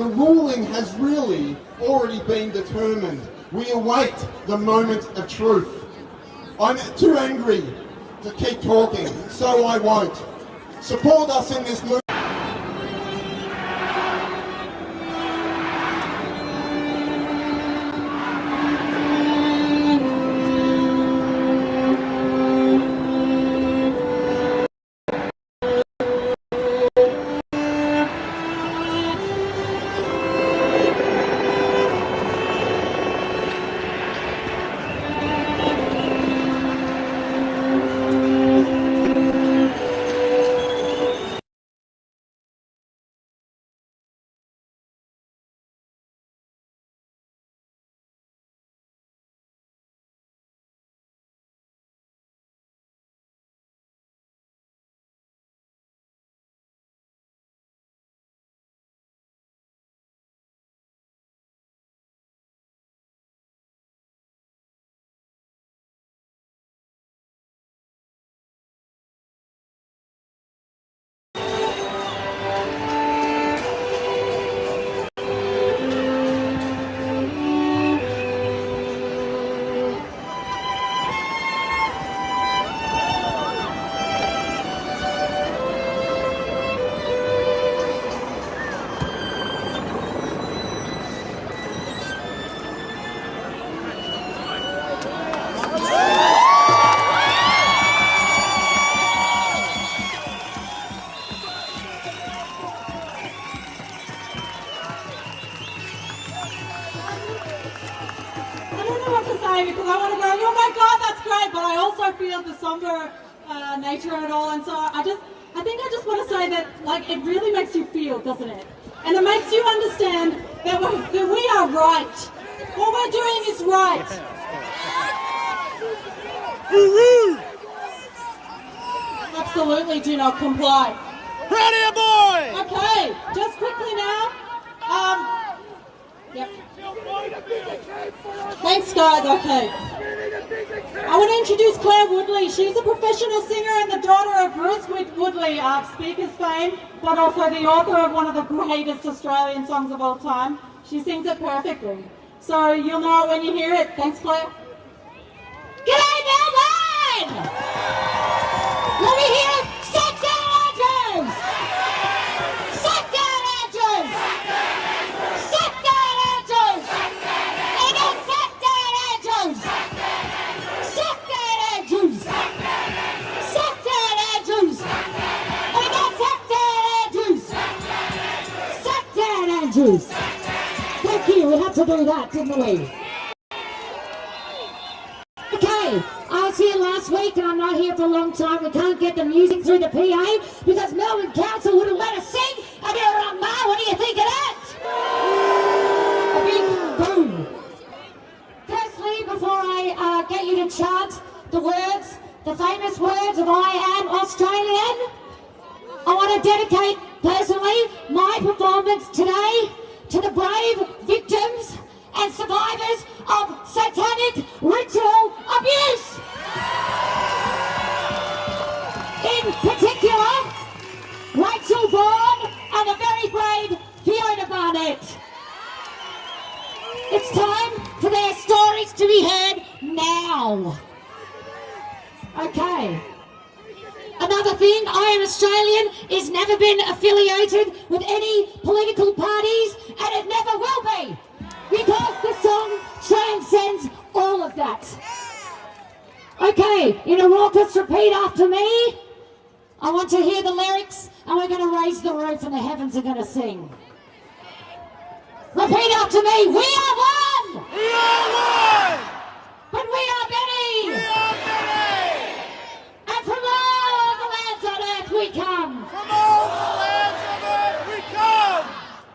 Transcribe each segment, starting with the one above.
the ruling has really already been determined. We await the moment of truth. I'm too angry to keep talking, so I won't. Support us in this movement. Because I want to go, oh my God, that's great, but I also feel the somber nature of it all, and so I think I just want to say that, like, it really makes you feel, doesn't it? And it makes you understand that we are right. What we're doing is right. Absolutely do not comply. Ready, boy! Okay, just quickly now. Yep. Thanks, guys. Okay. I want to introduce Claire Woodley. She's a professional singer and the daughter of Bruce Woodley, Speakers fame, but also the author of one of the greatest Australian songs of all time. She sings it perfectly. So you'll know it when you hear it. Thanks, Claire. G'day, Melbourne! Let me hear it. Sit down, Andrews! Sit down, Andrews! Sit down, Andrews! And then sit down, Andrews! Sit down, Andrews! Sit down, Andrews! And then sit down, Andrews! Sit down, Andrews! Thank you. We had to do that, didn't we? Okay, I was here last week and I'm not here for a long time. We can't get the music through the PA because Melbourne Council wouldn't let us sing. I mean, what do you think of that? A big boom. Firstly, before I get you to chant the words, the famous words of I am Australian, I want to dedicate personally my performance today to the brave victims and survivors of satanic ritual abuse. In particular, Rachel Vaughan and the very brave Fiona Barnett. It's time for their stories to be heard now. Okay. Another thing, I Am Australian has never been affiliated with any political parties, and it never will be, because the song transcends all of that. Okay, in a raucous repeat after me, I want to hear the lyrics, and we're going to raise the roof and the heavens are going to sing. Repeat after me, we are one! We are one! But we are many! We are many! And from all the lands on earth we come! From all the lands of earth we come!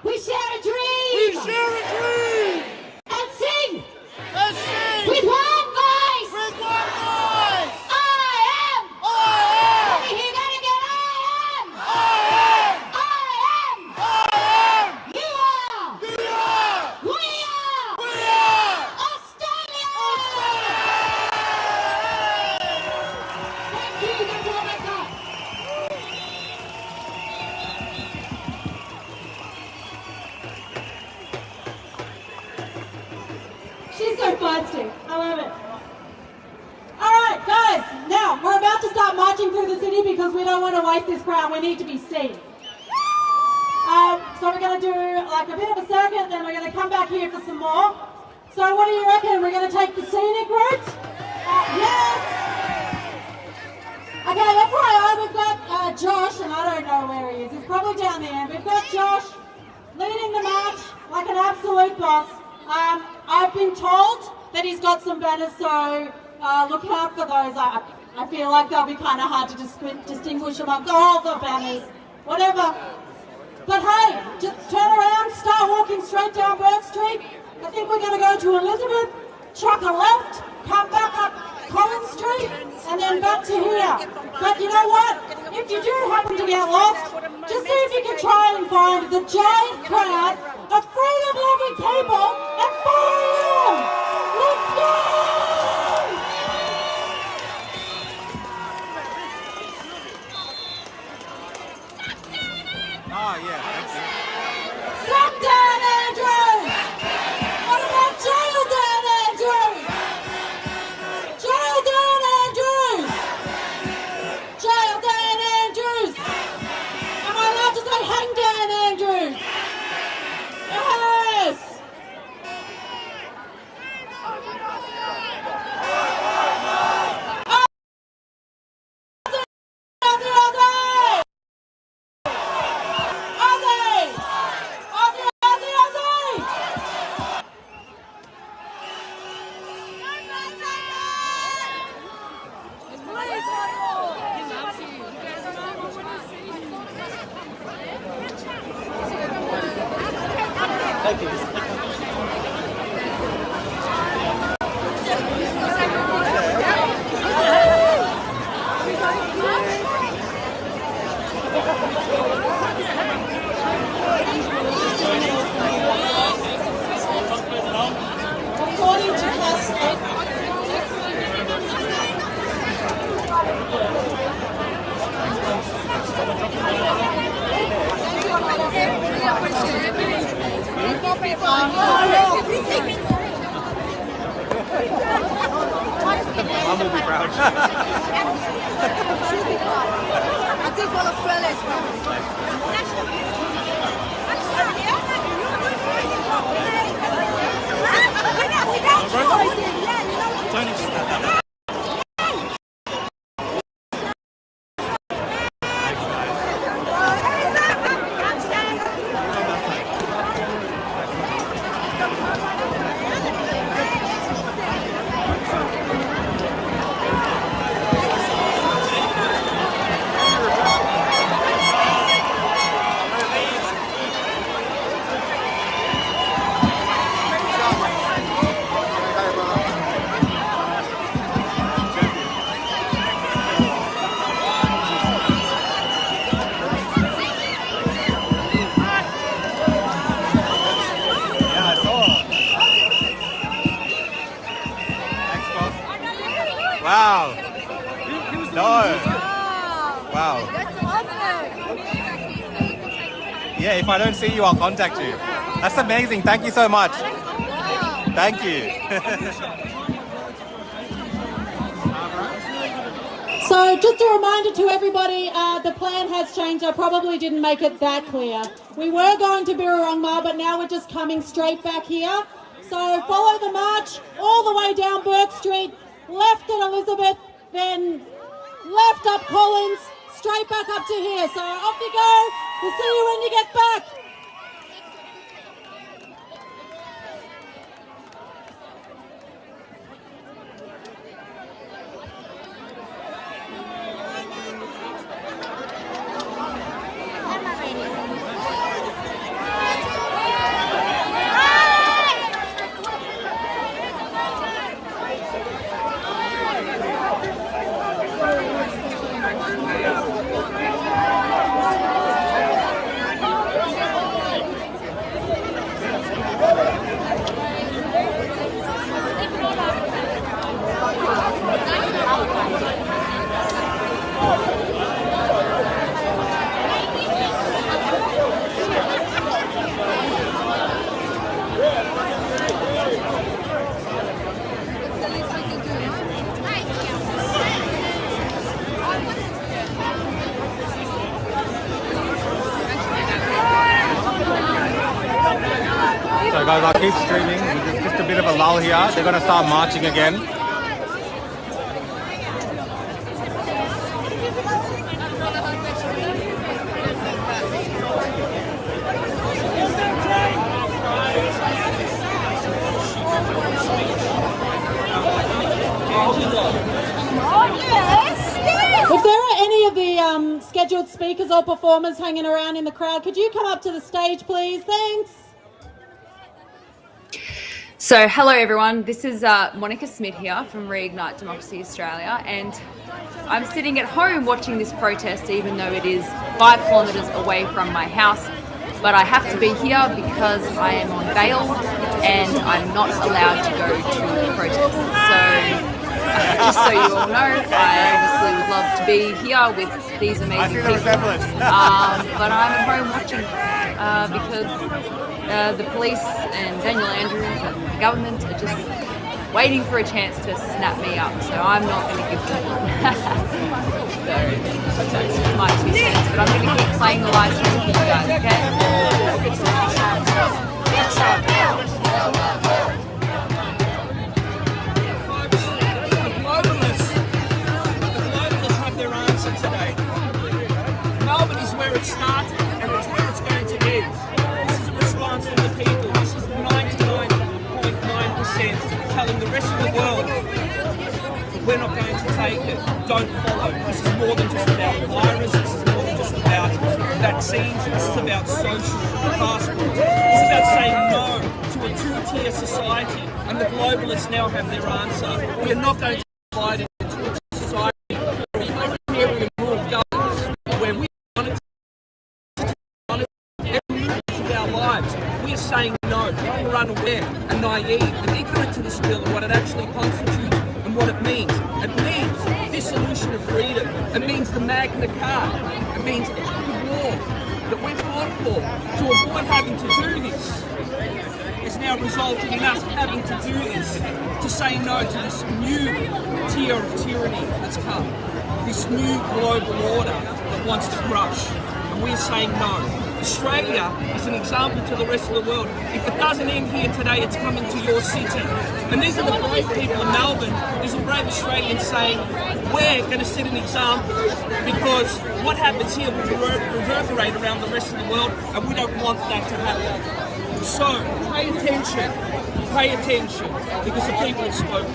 We share a dream! We share a dream! And sing! And sing! With one voice! With one voice! I am! I am! Let me hear that again! I am! I am! I am! You are! We are! We are! We are! Australia! She's so feisty. I love it. All right, guys. Now, we're about to start marching through the city because we don't want to waste this crowd. We need to be seen. So we're going to do like a bit of a circuit, then we're going to come back here for some more. So what do you reckon? We're going to take the scenic route? Yes! Okay, FYI, we've got Josh, and I don't know where he is. He's probably down there. We've got Josh leading the march like an absolute boss. I've been told that he's got some banners, so look out for those. I feel like they'll be kind of hard to distinguish amongst all the banners. Whatever. But hey, just turn around, start walking straight down Burke Street. I think we're going to go to Elizabeth, chuck a left, come back up Collins Street, and then back to here. But you know what? If you do happen to get lost, just see if you can try and find the giant crowd of freedom-loving people and follow them. Let's go! Oh, yeah, thank you. Stop Dan Andrews! What about Jail Dan Andrews? Jail Dan Andrews! Jail Dan Andrews! Am I allowed to say hang Dan Andrews? Yes! Thank you. According to class 8. Mum will be proud. I think all Australia is Wow. No. Wow. That's awesome. Yeah, if I don't see you, I'll contact you. That's amazing. Thank you so much. Thank you. So just a reminder to everybody, the plan has changed. I probably didn't make it that clear. We were going to Birrarungma, but now we're just coming straight back here. So follow the march all the way down Burke Street, left at Elizabeth, then left up Collins, straight back up to here. So off you go. We'll see you when you get back. guys, I'll keep streaming. There's just a bit of a lull here. They're going to start marching again. If there are any of the scheduled speakers or performers hanging around in the crowd, could you come up to the stage, please? Thanks. So, hello everyone. This is Monica Smith here from Reignite Democracy Australia, and I'm sitting at home watching this protest, even though it is 5 kilometres away from my house. But I have to be here because I am on bail and I'm not allowed to go to the protest. So. Just so you all know, I obviously would love to be here with these amazing people, but I'm at home watching because the police and Daniel Andrews and the government are just waiting for a chance to snap me up, so I'm not going to give them one. So that's just my 2 cents, but I'm going to keep playing the live stream for you guys, okay? Melbourne is where it started and it's where it's going to end. This is a response from the people. This is 99.9% telling the rest of the world we're not going to take it. Don't follow. This is more than just about virus. This is more than just about vaccines. This is about social passports. This is about saying no to a 2-tier society. And the globalists now have their answer. We are not going to divide it into a society where a authoritarian rule of governance where we we are saying no. People are unaware and naive and ignorant to this bill and what it actually constitutes and what it means. It means dissolution of freedom. It means the Magna Carta. It means every war that we've fought for to avoid having to do this is now resulting in us having to do this, to say no to this new tier of tyranny that's come, this new global order that wants to crush. And we're saying no. Australia is an example to the rest of the world. If it doesn't end here today, it's coming to your city. And these are the brave people in Melbourne. These are brave Australians saying, we're going to set an example because what happens here will reverberate around the rest of the world, and we don't want that to happen. So, pay attention, because the people have spoken.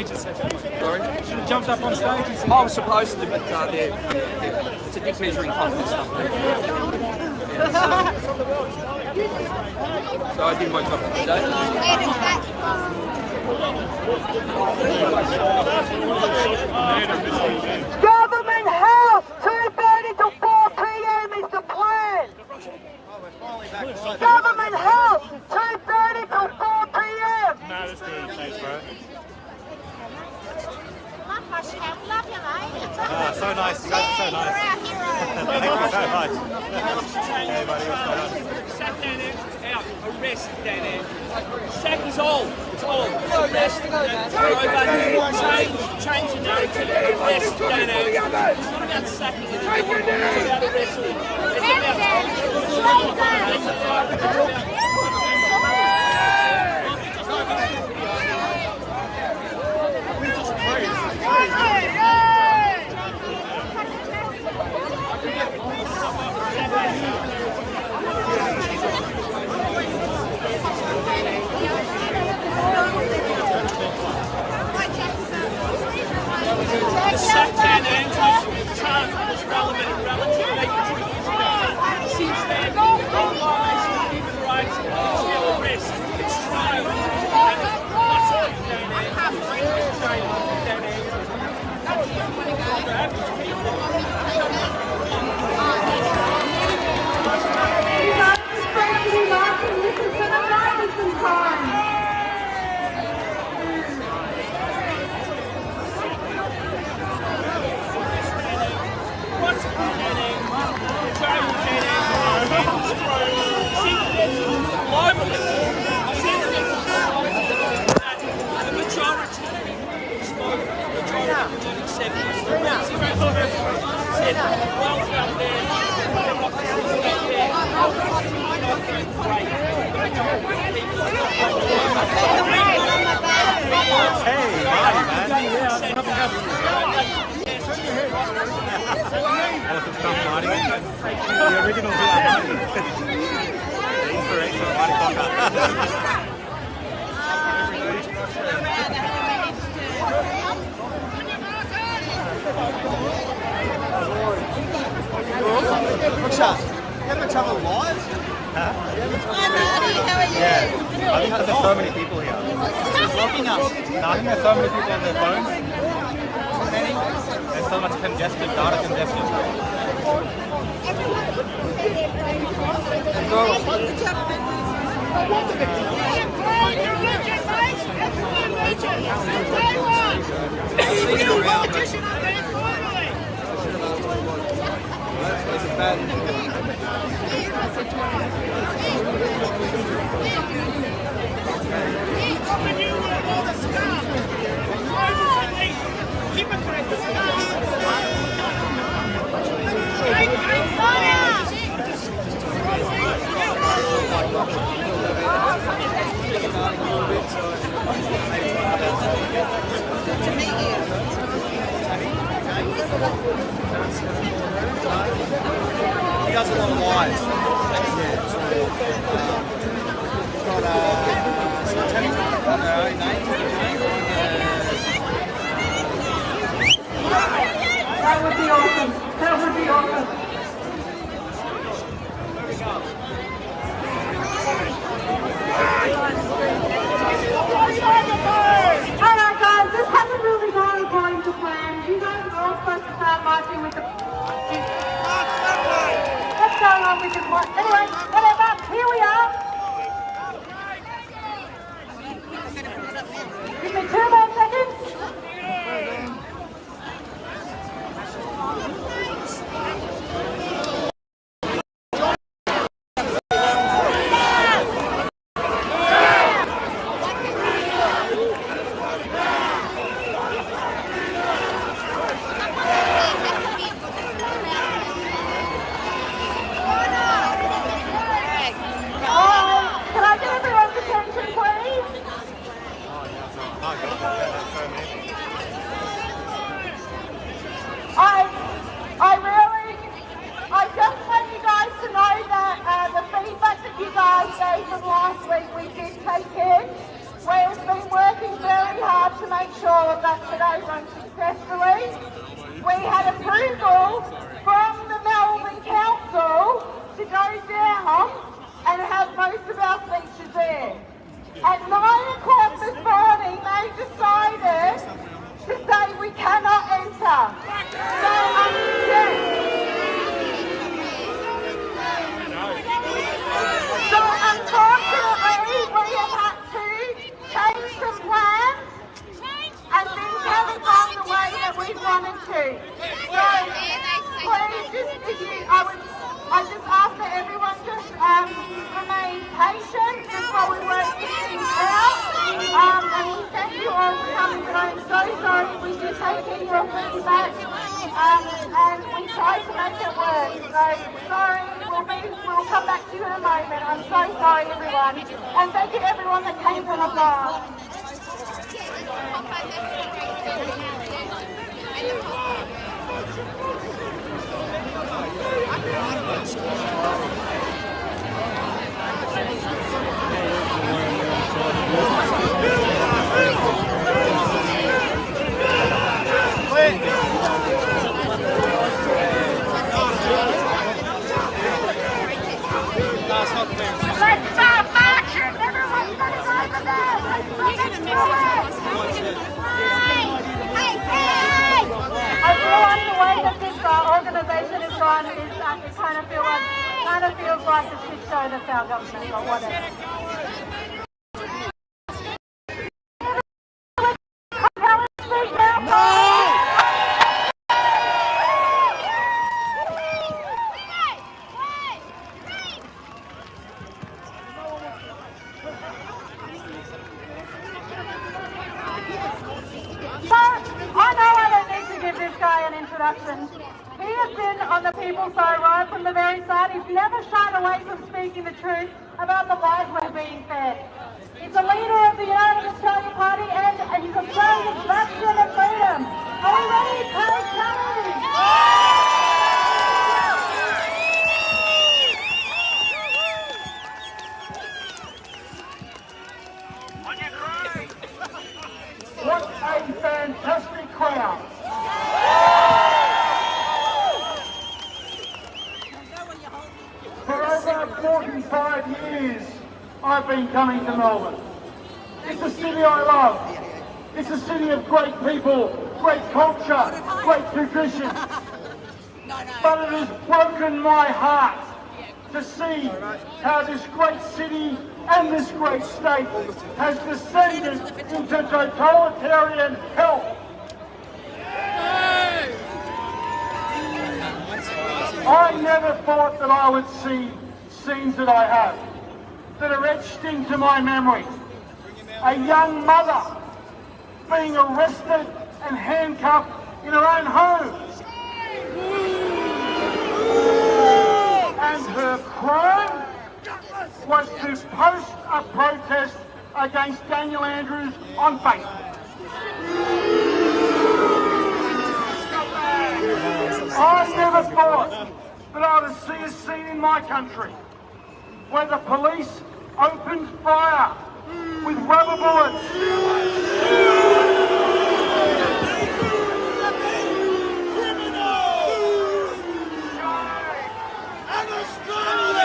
Should have jumped up on stage. I was supposed to, but it's a dick measuring contest stuff. So I did my job for the day. Government House, 2:30 to 4 p.m. is the plan. Government House, 2:30 to 4 p.m. No, that's good. Thanks, bro. So nice. So nice. Thank you so much. Hey, buddy, what's going on? Sack that out. Arrest that out. Sack is all. It's all. Arrest that change the narrative. Arrest that out. It's not about sacking it. It's about arresting. The sack and Andrews chant was relevant and relative 2 years ago. Since then, the violation of human rights is now arrest, it's trial, and what's going down there? The majority spoke, the majority did not accept this. Marty, man. Awesome stuff, Marty. The original Marty. The inspirational Marty Cocker. Brooksha, you ever travel live? Huh? How are you? Yeah. I think there's so many people here. Blocking us. No, I think there's so many people on their phones. There's so much congested, data congestion. He does a lot of lives. He's got That would be awesome. That would be awesome. Alright guys, this hasn't really gone according to plan. You guys are all supposed to start marching with the... What's going on with the... Anyway, whatever, here we are. Give me 2 more seconds. Can I get everyone's attention, please? I just want you guys to know that the feedback that you guys gave from last week we did take in. We've been working very hard to make sure that today runs successfully. We had approval from the Melbourne Council to go down and have most of our speeches there. At 9 o'clock this morning, they decided to say we cannot enter. So unfortunately, we have had to change some plans and things haven't gone the way that we wanted to. So please, I just ask that everyone just remain patient just while we work things out. And we thank you all for coming, but I'm so sorry we did take in your feedback and we tried to make it work. So sorry, we'll come back to you in a moment. I'm so sorry everyone. And thank you everyone that came from abroad. Let's start marching! Everyone's going to go over there! Let's do it! I feel like the way that this organisation is run is it kind of feels like a shit show that's our government or whatever. He has been on the people's side right from the very start. He's never shied away from speaking the truth about the lies we're being fed. is the leader of the United Australia Party and is Australia's bastion of freedom. Are we ready? Kate Kelly! What a fantastic crowd! For over 45 years, I've been coming to Melbourne. It's a city I love. It's a city of great people, great culture, great tradition. But it has broken my heart to see how this great city and this great state has descended into totalitarian hell. I never thought that I would see scenes that I have, that are etched into my memory. A young mother being arrested and handcuffed in her own home. And her crime was to post a protest against Daniel Andrews on Facebook. I never thought that I would see a scene in my country where the police opened fire with rubber bullets.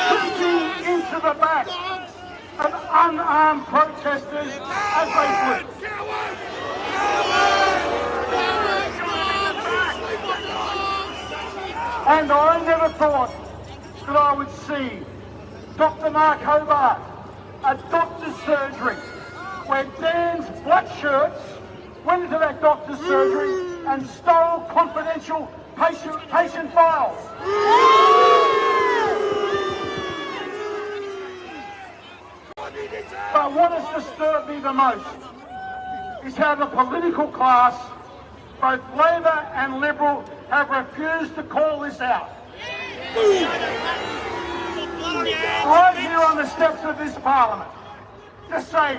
Shooting into the back of unarmed protesters as they flee. And I never thought that I would see Dr. Mark Hobart, a doctor's surgery, where Dan's black shirts went into that doctor's surgery and stole confidential patient files. But what has disturbed me the most is how the political class, both Labor and Liberal, have refused to call this out. Right here on the steps of this parliament, to say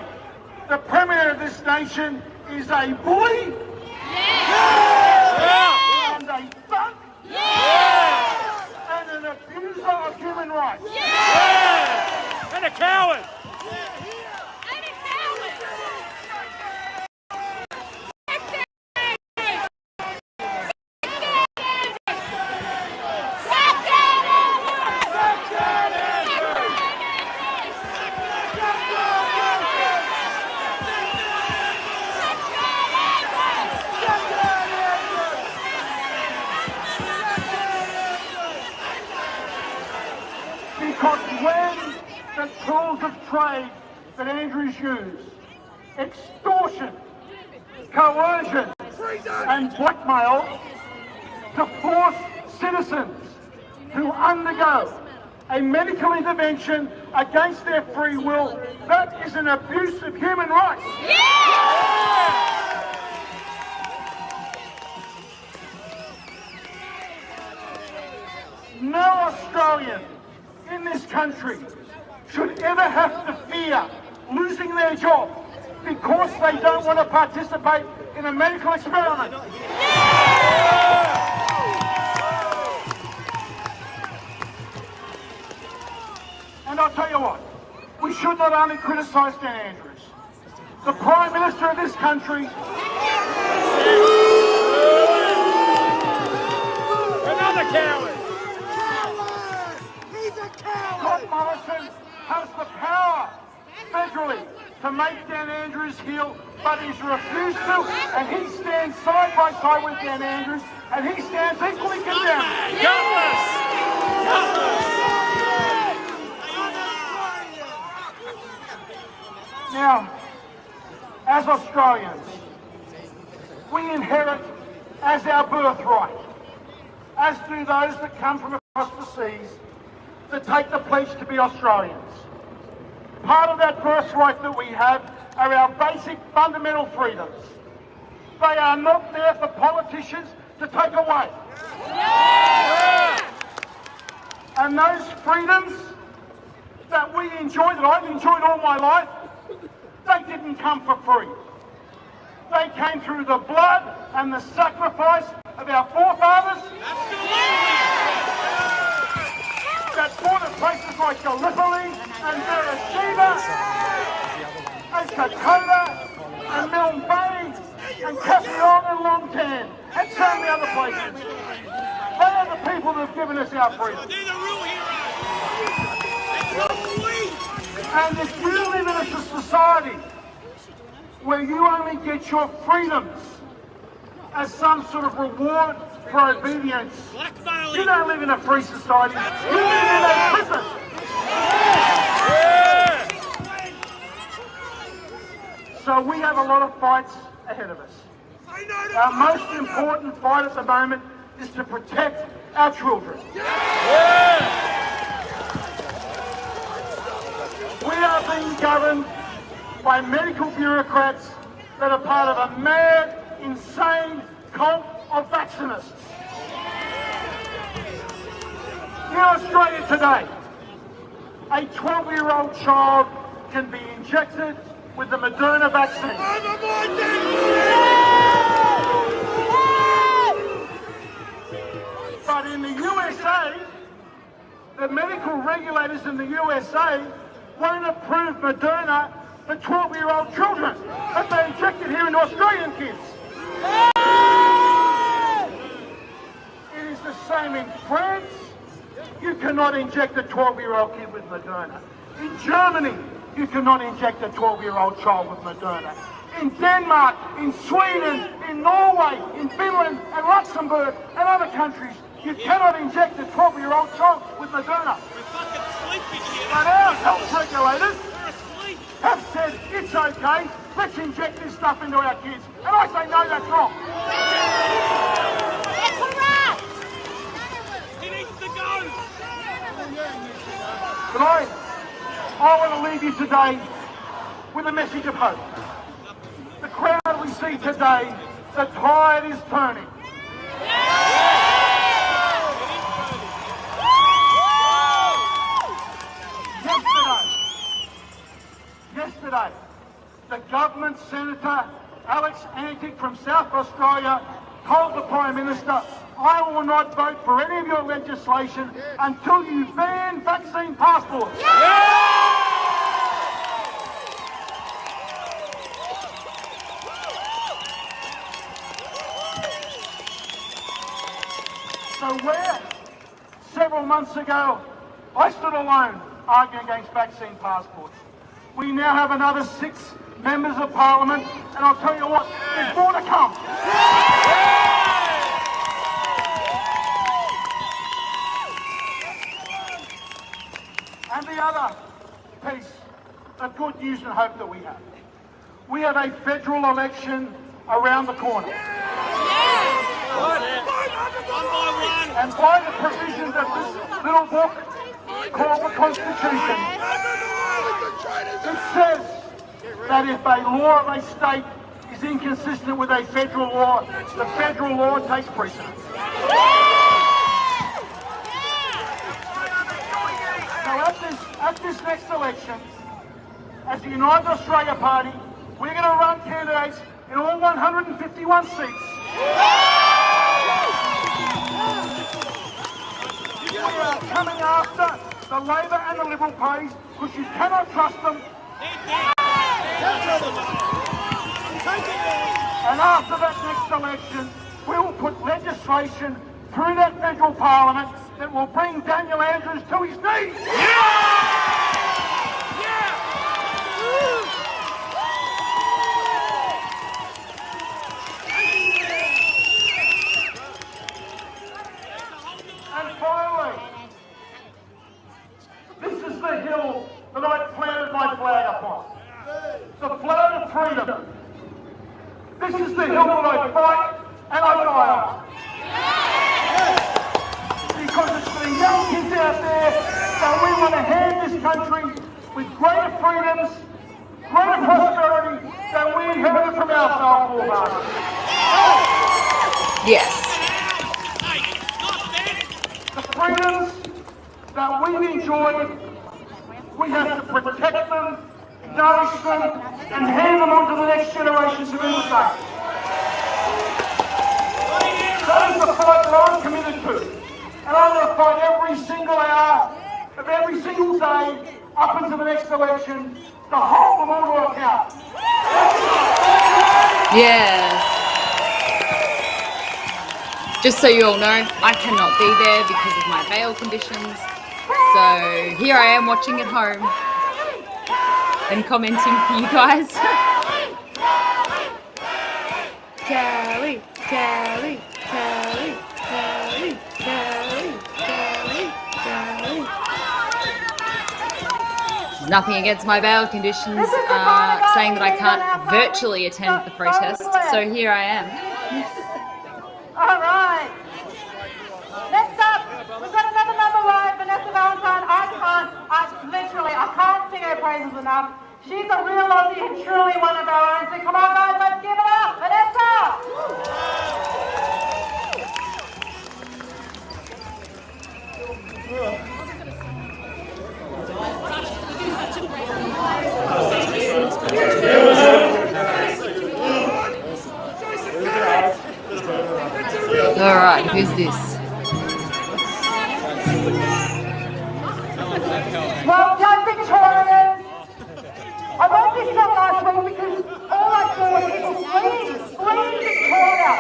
the Premier of this nation is a bully, and a thug, and an abuser of human rights. And a coward! Because when the tools of trade that Andrews used, extortion, coercion and blackmail, to force citizens to undergo a medical intervention against their free will, that is an abuse of human rights. No Australian in this country should ever have to fear losing their job because they don't want to participate in a medical experiment. And I'll tell you what, we should not only criticise Dan Andrews, the Prime Minister of this country. Another coward! Scott Morrison has the power federally to make Dan Andrews heal, but he's refused to, and he stands side by side with Dan Andrews, and he stands equally condemned. Gutless! Now, as Australians, we inherit as our birthright, as do those that come from across the seas, that take the pledge to be Australians. Part of that birthright that we have are our basic fundamental freedoms. They are not there for politicians to take away. And those freedoms that we enjoy, that I've enjoyed all my life, didn't come for free. They came through the blood and the sacrifice of our forefathers that fought at places like Gallipoli and Beersheba and Kokoda and Milne Bay and Capricorn and Longtan and so many other places. They are the people that have given us our freedom. And if you live in a society where you only get your freedoms as some sort of reward for obedience, you don't live in a free society, you live in a prison. So we have a lot of fights ahead of us. Our most important fight at the moment is to protect our children. We are being governed by medical bureaucrats that are part of a mad, insane cult of vaccinists. In Australia today, a 12-year-old child can be injected with the Moderna vaccine. But in the USA, the medical regulators in the USA won't approve Moderna for 12-year-old children, but they inject it here into Australian kids. It is the same in France. You cannot inject a 12-year-old kid with Moderna. In Germany, you cannot inject a 12-year-old child with Moderna. In Denmark, in Sweden, in Norway, in Finland and Luxembourg and other countries, you cannot inject a 12-year-old child with Moderna. But our health regulators have said it's okay, let's inject this stuff into our kids. And I say no, that's wrong. That's correct. He needs to go. But I want to leave you today with a message of hope. The crowd we see today, the tide is turning. Yesterday, the government senator, Alex Antic from South Australia, told the Prime Minister, I will not vote for any of your legislation until you ban vaccine passports. So where, several months ago, I stood alone arguing against vaccine passports, we now have another 6 members of Parliament, and I'll tell you what, there's more to come. And the other piece of good news and hope that we have a federal election around the corner. And by the provisions of this little book called the Constitution, it says that if a law of a state is inconsistent with a federal law, the federal law takes precedence. So at this next election, as the United Australia Party, we're going to run candidates in all 151 seats. We are coming after the Labor and the Liberal parties because you cannot trust them. And after that next election, we will put legislation through that federal parliament that will bring Daniel Andrews to his knees. And finally, this is the hill that I planted my flag upon. The flag of freedom. This is the hill that I fight and I die on. Because it's the young kids out there that we want to hand this country with greater freedoms, greater prosperity than we inherited from our forefathers. Yes. The freedoms that we've enjoyed, we have to protect them nourish them, and hand them on to the next generation to do the same. That is the fight that I'm committed to. And I'm going to fight every single hour of every single day up until the next election to hold them all to account. Yes. Just so you all know, I cannot be there because of my bail conditions. So here I am watching at home and commenting for you guys. Kelly, Kelly, Kelly, Kelly, Kelly, Kelly, Kelly. There's nothing against my bail conditions saying that I can't virtually attend the protest. So here I am. All right. Next up, we've got another number one, Vanessa Valentine. I can't sing her praises enough. She's a real Aussie and truly one of our own. So come on, guys, let's give it up, Vanessa. All right, who's this? Well done, Victorians. I wrote this up last week because all I saw was people fleeing Victoria.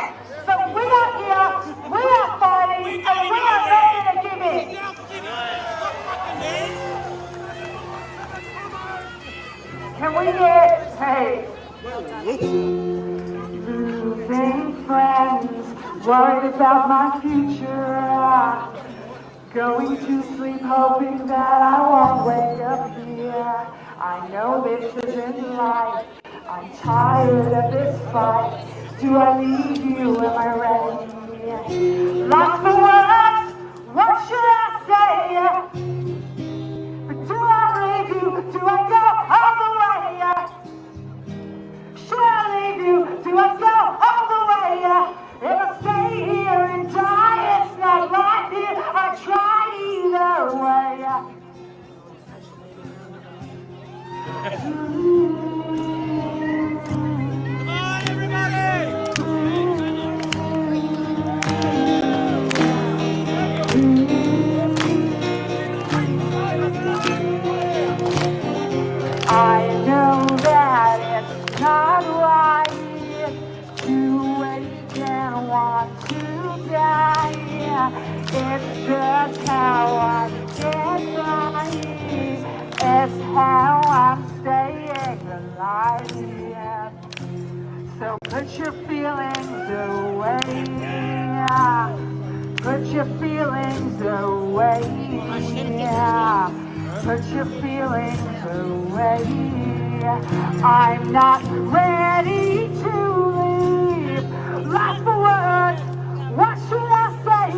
So we are here, we are fighting, and we are not going to give in. Can we get, hey, losing friends, worried about my future, going to sleep hoping that I won't wake up here. I know this isn't life, I'm tired of this fight. Do I leave you, am I ready? Lost for words, what should I say? But do I leave you, do I go all the way? Should I leave you, do I go all the way? If I stay here and die, it's not right here, I tried either way. I know that it's not right to wait and want to die. It's just how I get by. It's how I'm staying alive. So put your feelings away. Put your feelings away. Put your feelings away. I'm not ready to leave. Lost for words, what should I say?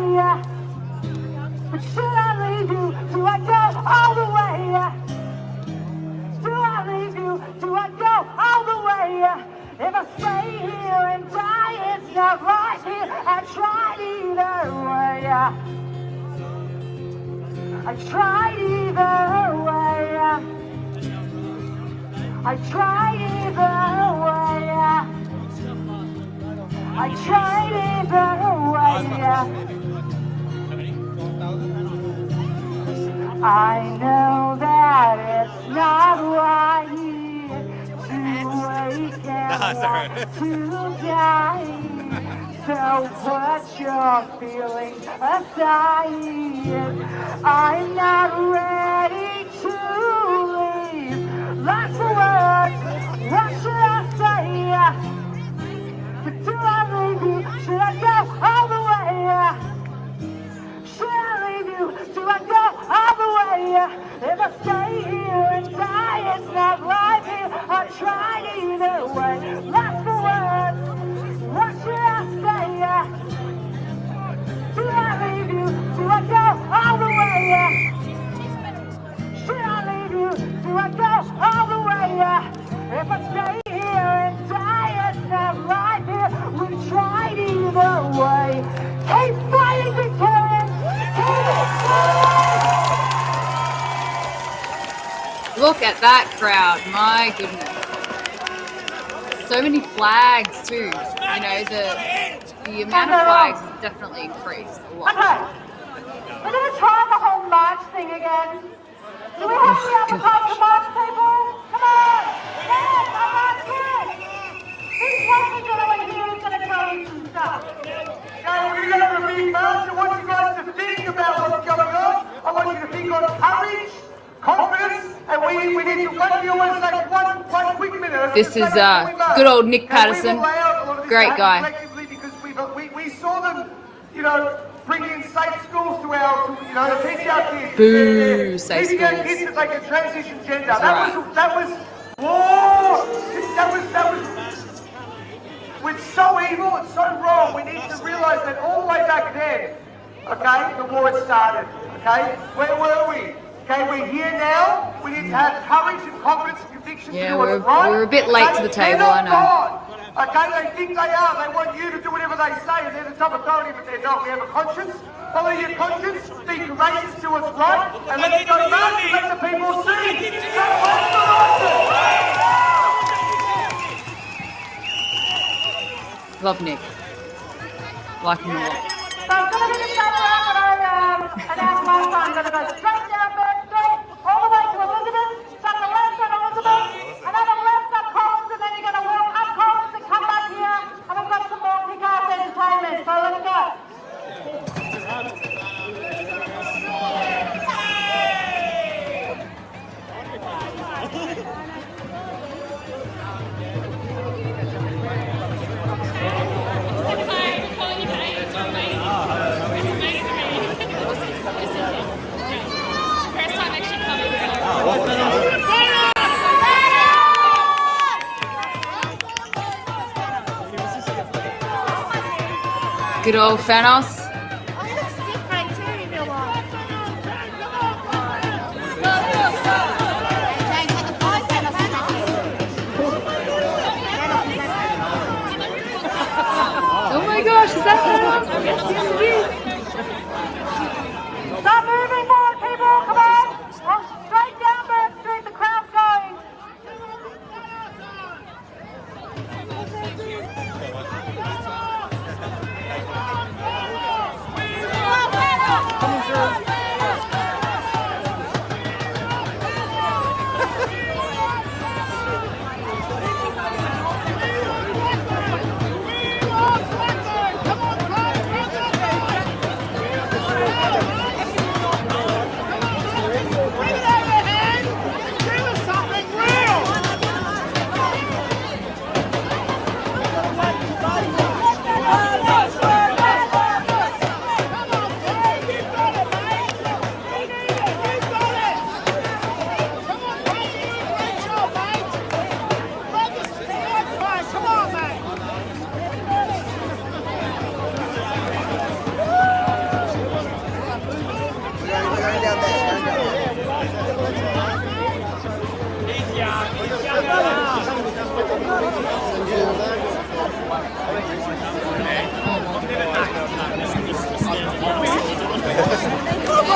But should I leave you? Do I go all the way? Do I leave you? Do I go all the way? If I stay here and die, it's not right here. I tried either way. I tried either way. I tried either way. I tried either way. I know that it's not right to wake and want to die. So put your feelings aside. I'm not ready to leave. Lots of words, what should I say? But do I leave you? Should I go all the way? Should I leave you? Do I go all the way? If I stay here and die, it's not right here. I tried either way. Lots of words, what should I say? Do I leave you? Do I go all the way? Should I leave you? Do I go all the way? If I stay here and die, it's not right here. We tried either way. Keep fighting, Victorians! Keep fighting! Look at that crowd. My goodness. So many flags too. You know, the amount of flags has definitely increased a lot. Okay. We're going to try the whole march thing again. Do we have any other types of march people? Come on! Yes, I march here! Who's walking going here who's going to tell you some stuff? We're going to have a big march. I want you guys to think about what's going on. I want you to think on courage, confidence, and we need to one of you want to take one quick minute. This is good old Nick Patterson. Great guy. Because we saw them, you know, bringing in safe schools to our, you know, to teach our kids. Boo, safe teaching our schools. kids that they can transition gender. That's That was so evil and so wrong. We need to realise that all the way back then, okay, the war had started. Okay, where were we? Okay, we're here now. We need to have courage and confidence and conviction to do what's right. We're a bit late to the table, I know. God. Okay, they think they are. They want you to do whatever they say, and they're the top authority, but they're not. We have a conscience. Follow your conscience. Be courageous to what's right, and let's go back and let the people see. Love Nick. Like him a lot. So I'm going to do the same round that I announced last time. I'm going to go straight down Burn Street, all the way to Elizabeth, turn the left on Elizabeth, and then the left up Collins, and then you're going to walk up Collins and come back here, and we've got some more kick-ass entertainment. So let's go. Good old Thanos. Oh my gosh, is that Thanos? Yes, it is. Stop moving more, people, come on. Walk straight down Burn Street, the crowd's going.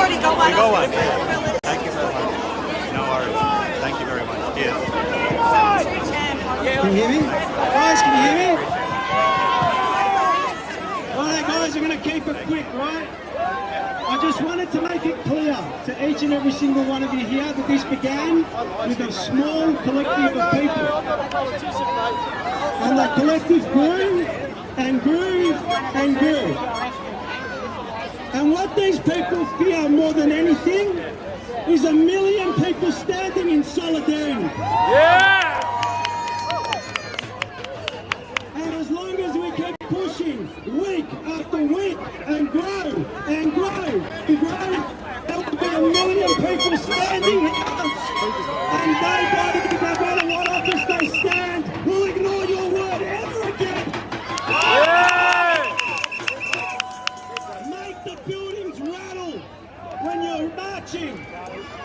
already got one. You got one. Thank you so much. No worries. Thank you very much. Cheers. Can you hear me? Guys, can you hear me? Alright guys, I'm going to keep it quick, right? I just wanted to make it clear to each and every single one of you here that this began with a small collective of people. And that collective grew and grew and grew. And what these people fear more than anything is 1 million people standing in solidarity. Yeah! And as long as we keep pushing week after week and grow and grow and grow, there will be 1 million people standing here. And nobody, no matter what office they stand, will ignore your word ever again. Yeah! Make the buildings rattle when you're marching.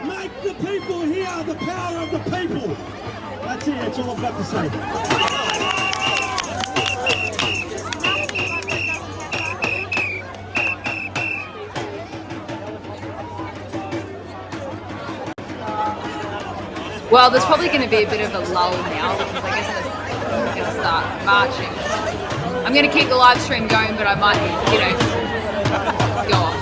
Make the people hear the power of the people. That's it, that's all I've got to say. Well, there's probably going to be a bit of a lull now because I guess they're going to start marching. I'm going to keep the live stream going, but I might, go off.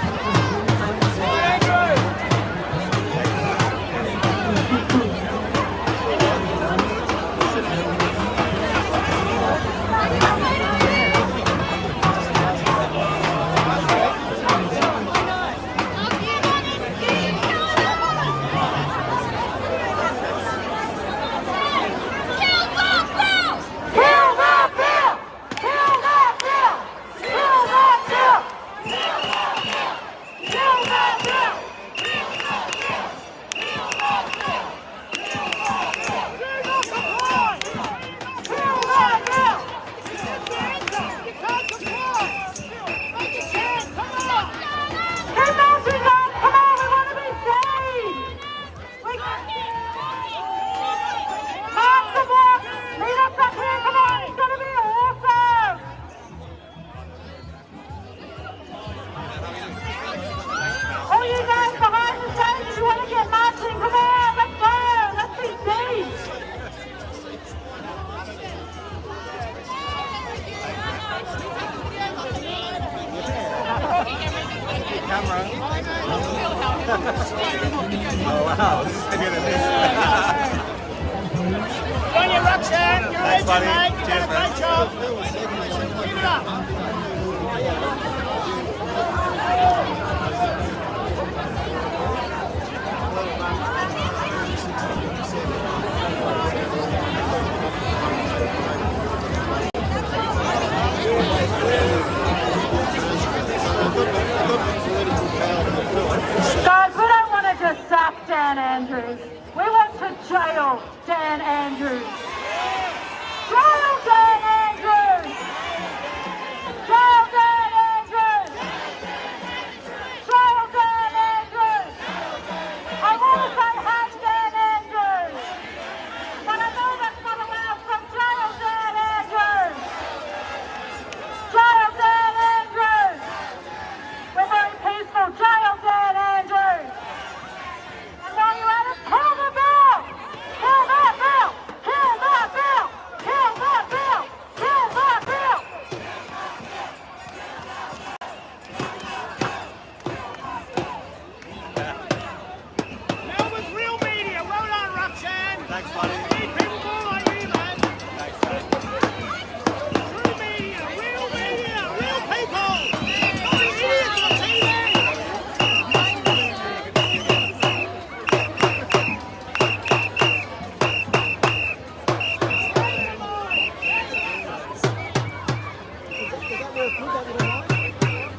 Oh wow, this is bigger than this. On your Roxanne, you're Thanks, buddy. mate. You Cheers, did a great man. job. Keep it up. Guys, we don't want to just sack Dan Andrews. We want to jail Dan Andrews. Jail Dan Andrews! Jail Dan Andrews! Jail Dan Andrews! I want to say hang Dan Andrews! But I know that's not allowed, so jail Dan Andrews! Jail Dan Andrews! We're very peaceful. Jail Dan Andrews! And while you're at it, kill the bill! Kill that bill! Kill that bill! Kill that bill! Kill that bill! Melbourne's real media. Well done, Roxanne. Thanks, buddy. Need people more like you, man. Thanks, man. True media, real people. Not idiots on TV.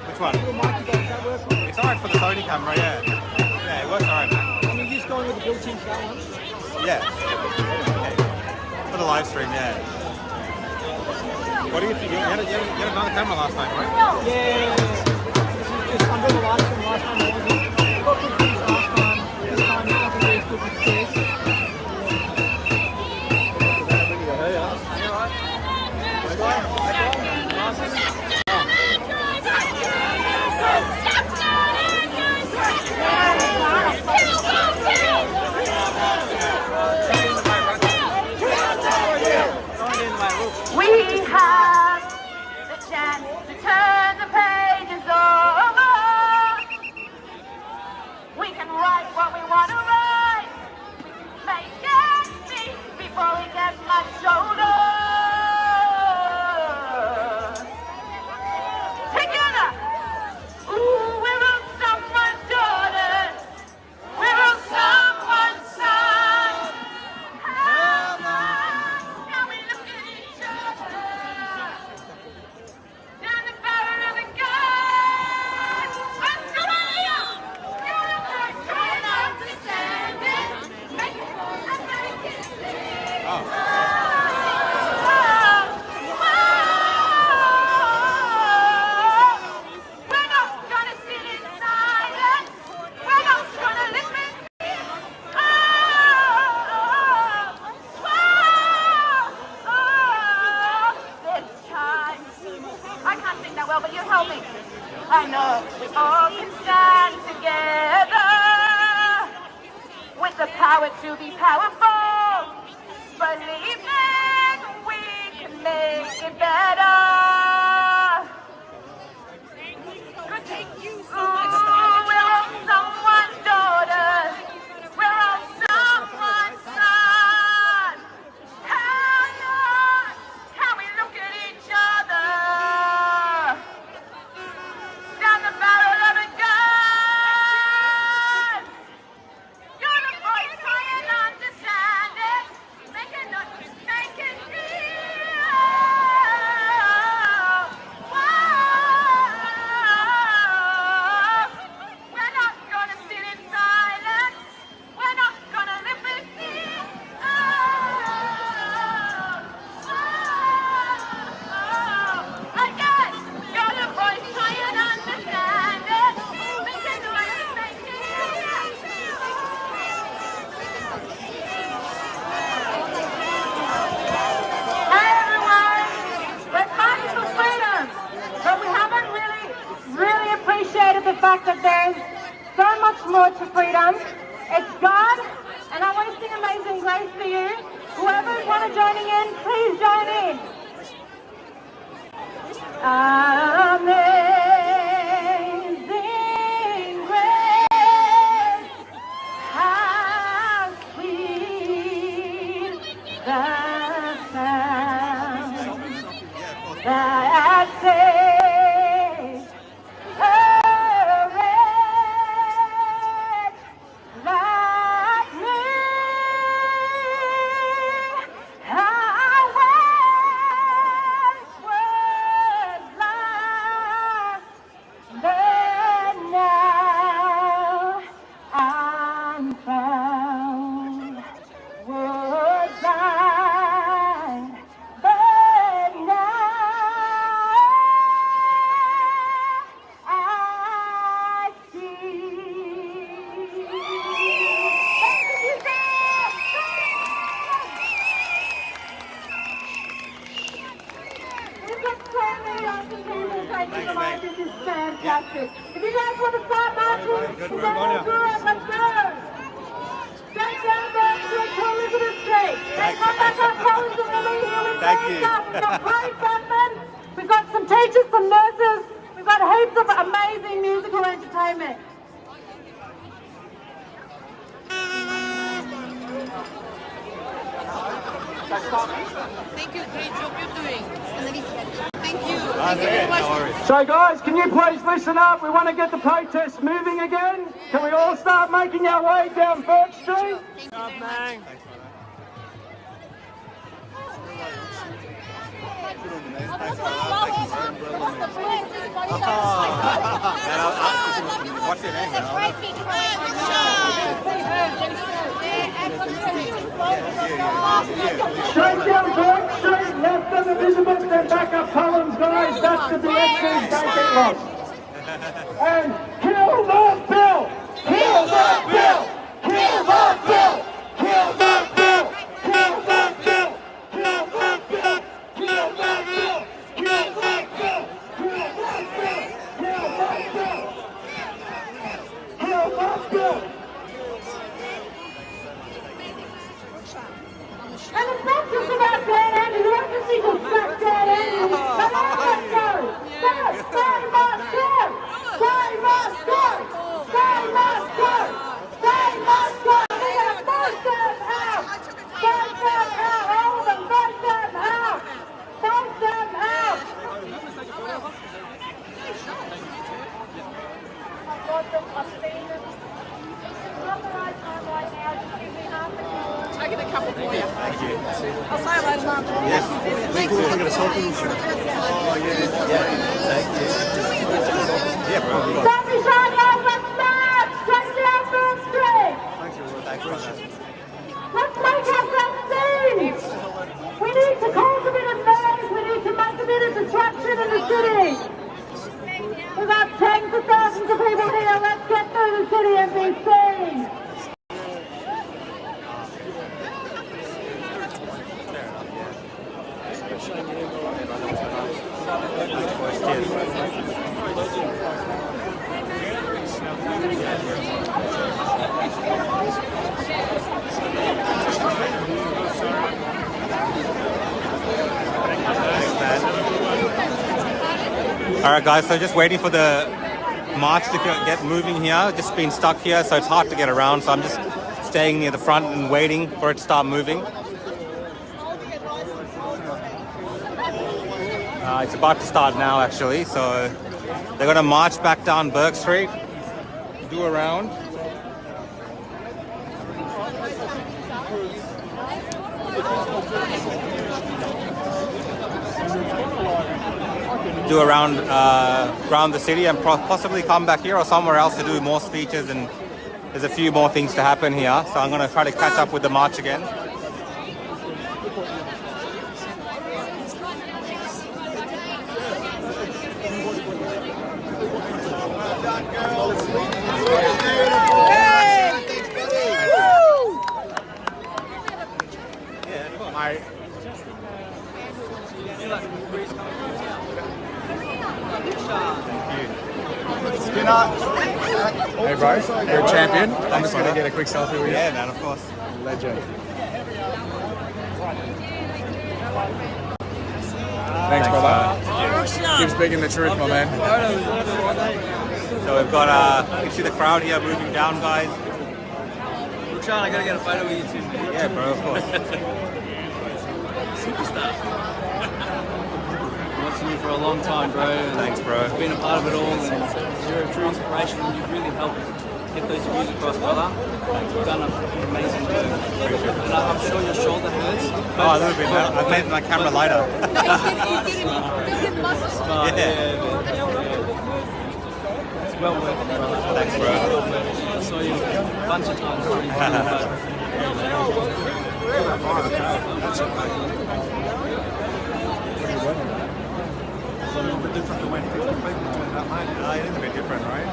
Which one? It's alright for the Sony camera, yeah. Yeah, it works alright, man. I mean, you just going with the built-in challenge? Yeah. For the live stream, yeah. What do you think? You had another camera last night, right? Yeah. This is just, I'm doing the live stream last time, I wasn't. Got good things last time. This time, it's not going to be as good with this. We have the chance to turn the pages over. We can write what we want to write. We can make it speak before we get much older. Together, ooh, we're all someone's daughters. We're all someone's sons. Now we look at each other down the barrel of a gun. I'm trying to understand it. Make it see. We're not gonna sit in silence. We're not gonna listen. This time, I can't sing that well, but you help me. I know we all can stand together with the power to be powerful. Believe that we can make it better. We're all someone's daughters. We're all someone's sons. How we look at each other. Down the barrel of a gun. You're the voice, try and understand it. Make it not, make it real. Whoa. We're not gonna sit in silence. We're not gonna live with fear. Again, you're the voice, try and understand it. Make it noise, make it real. Hey everyone, we're fighting for freedom, but we haven't really appreciated the fact that there's so much more to freedom. It's God, and I want to sing Amazing Grace for you. Whoever's want to joining in, please join in. Amazing grace, how sweet the sound that saves a wretch like me. I once was lost, but now I'm found. Was blind, but now I see. We've got so many awesome people taking the mic. This is fantastic. If you guys want to start marching, we're going to do it. Let's go. Straight down Burn Street to Elizabeth Street. Then come back up Collins and the Lee Hill. Thank you. We've got great frontmen. We've got some teachers, some nurses. We've got heaps of amazing musical entertainment. Thank you, great job you're doing. Thank you. So guys, can you please listen up? We want to get the protest moving again. Can we all start making our way down Birch Street? What's your name? Straight down Birch Street, left of Elizabeth, then back up Collins, guys. That's the direction. Don't get lost. And kill the bill! Kill the bill! Kill the bill! Kill the bill! Kill the bill! Kill the bill! Kill the bill! Kill the bill! Kill the bill! Kill the bill! Kill the bill! And it's not just about Dan Andrews. You don't just need to slap Dan Andrews. But all of us go. They must go. They must go. They must go. They must go. We're going to vote them out. Vote them out. All of them. Vote them out. Vote them out. I've got them. I've seen them. It's not the right time right now. Just give me half an hour. Taking a couple for you. Thank you. I'll say hello to Mum. Yes. Thank you. I'm going to talk to you. Oh, yeah. Yeah. Thank you. Yeah, bro. Don't be shy, guys. Let's march. Straight down Burn Street. Thanks for that. Let's make ourselves seen. We need to cause a bit of noise. We need to make a bit of disruption in the city. We've got tens of thousands of people here. Let's get through the city and be seen. Alright guys, so just waiting for the march to get moving here. Just been stuck here, so it's hard to get around. So I'm just staying near the front and waiting for it to start moving. It's about to start now actually, so they're going to march back down Burke Street, do a round. Do around around the city and possibly come back here or somewhere else to do more speeches, and there's a few more things to happen here, so I'm going to try to catch up with the march again. Hey bro, you're a champion. I'm just going to get a quick selfie with you. Yeah man, of course. Legend. Thanks brother. Keep speaking the truth, my man. So we've got, you can see the crowd here moving down, guys. Rukshan, I gotta get a photo with you too, man. Yeah bro, of course. Superstar. Watching you for a long time, bro. Thanks, bro. You've been a part of it all, and you're a true inspiration, and you've really helped get those views across, brother. You've done an amazing job. And I'm sure your shoulder hurts. Oh, a little bit. I've made my camera lighter. Yeah. It's well worth it, brother. Thanks, bro. I saw you a bunch of times during It's a little bit different the way people between that, mate. It is a bit different, right?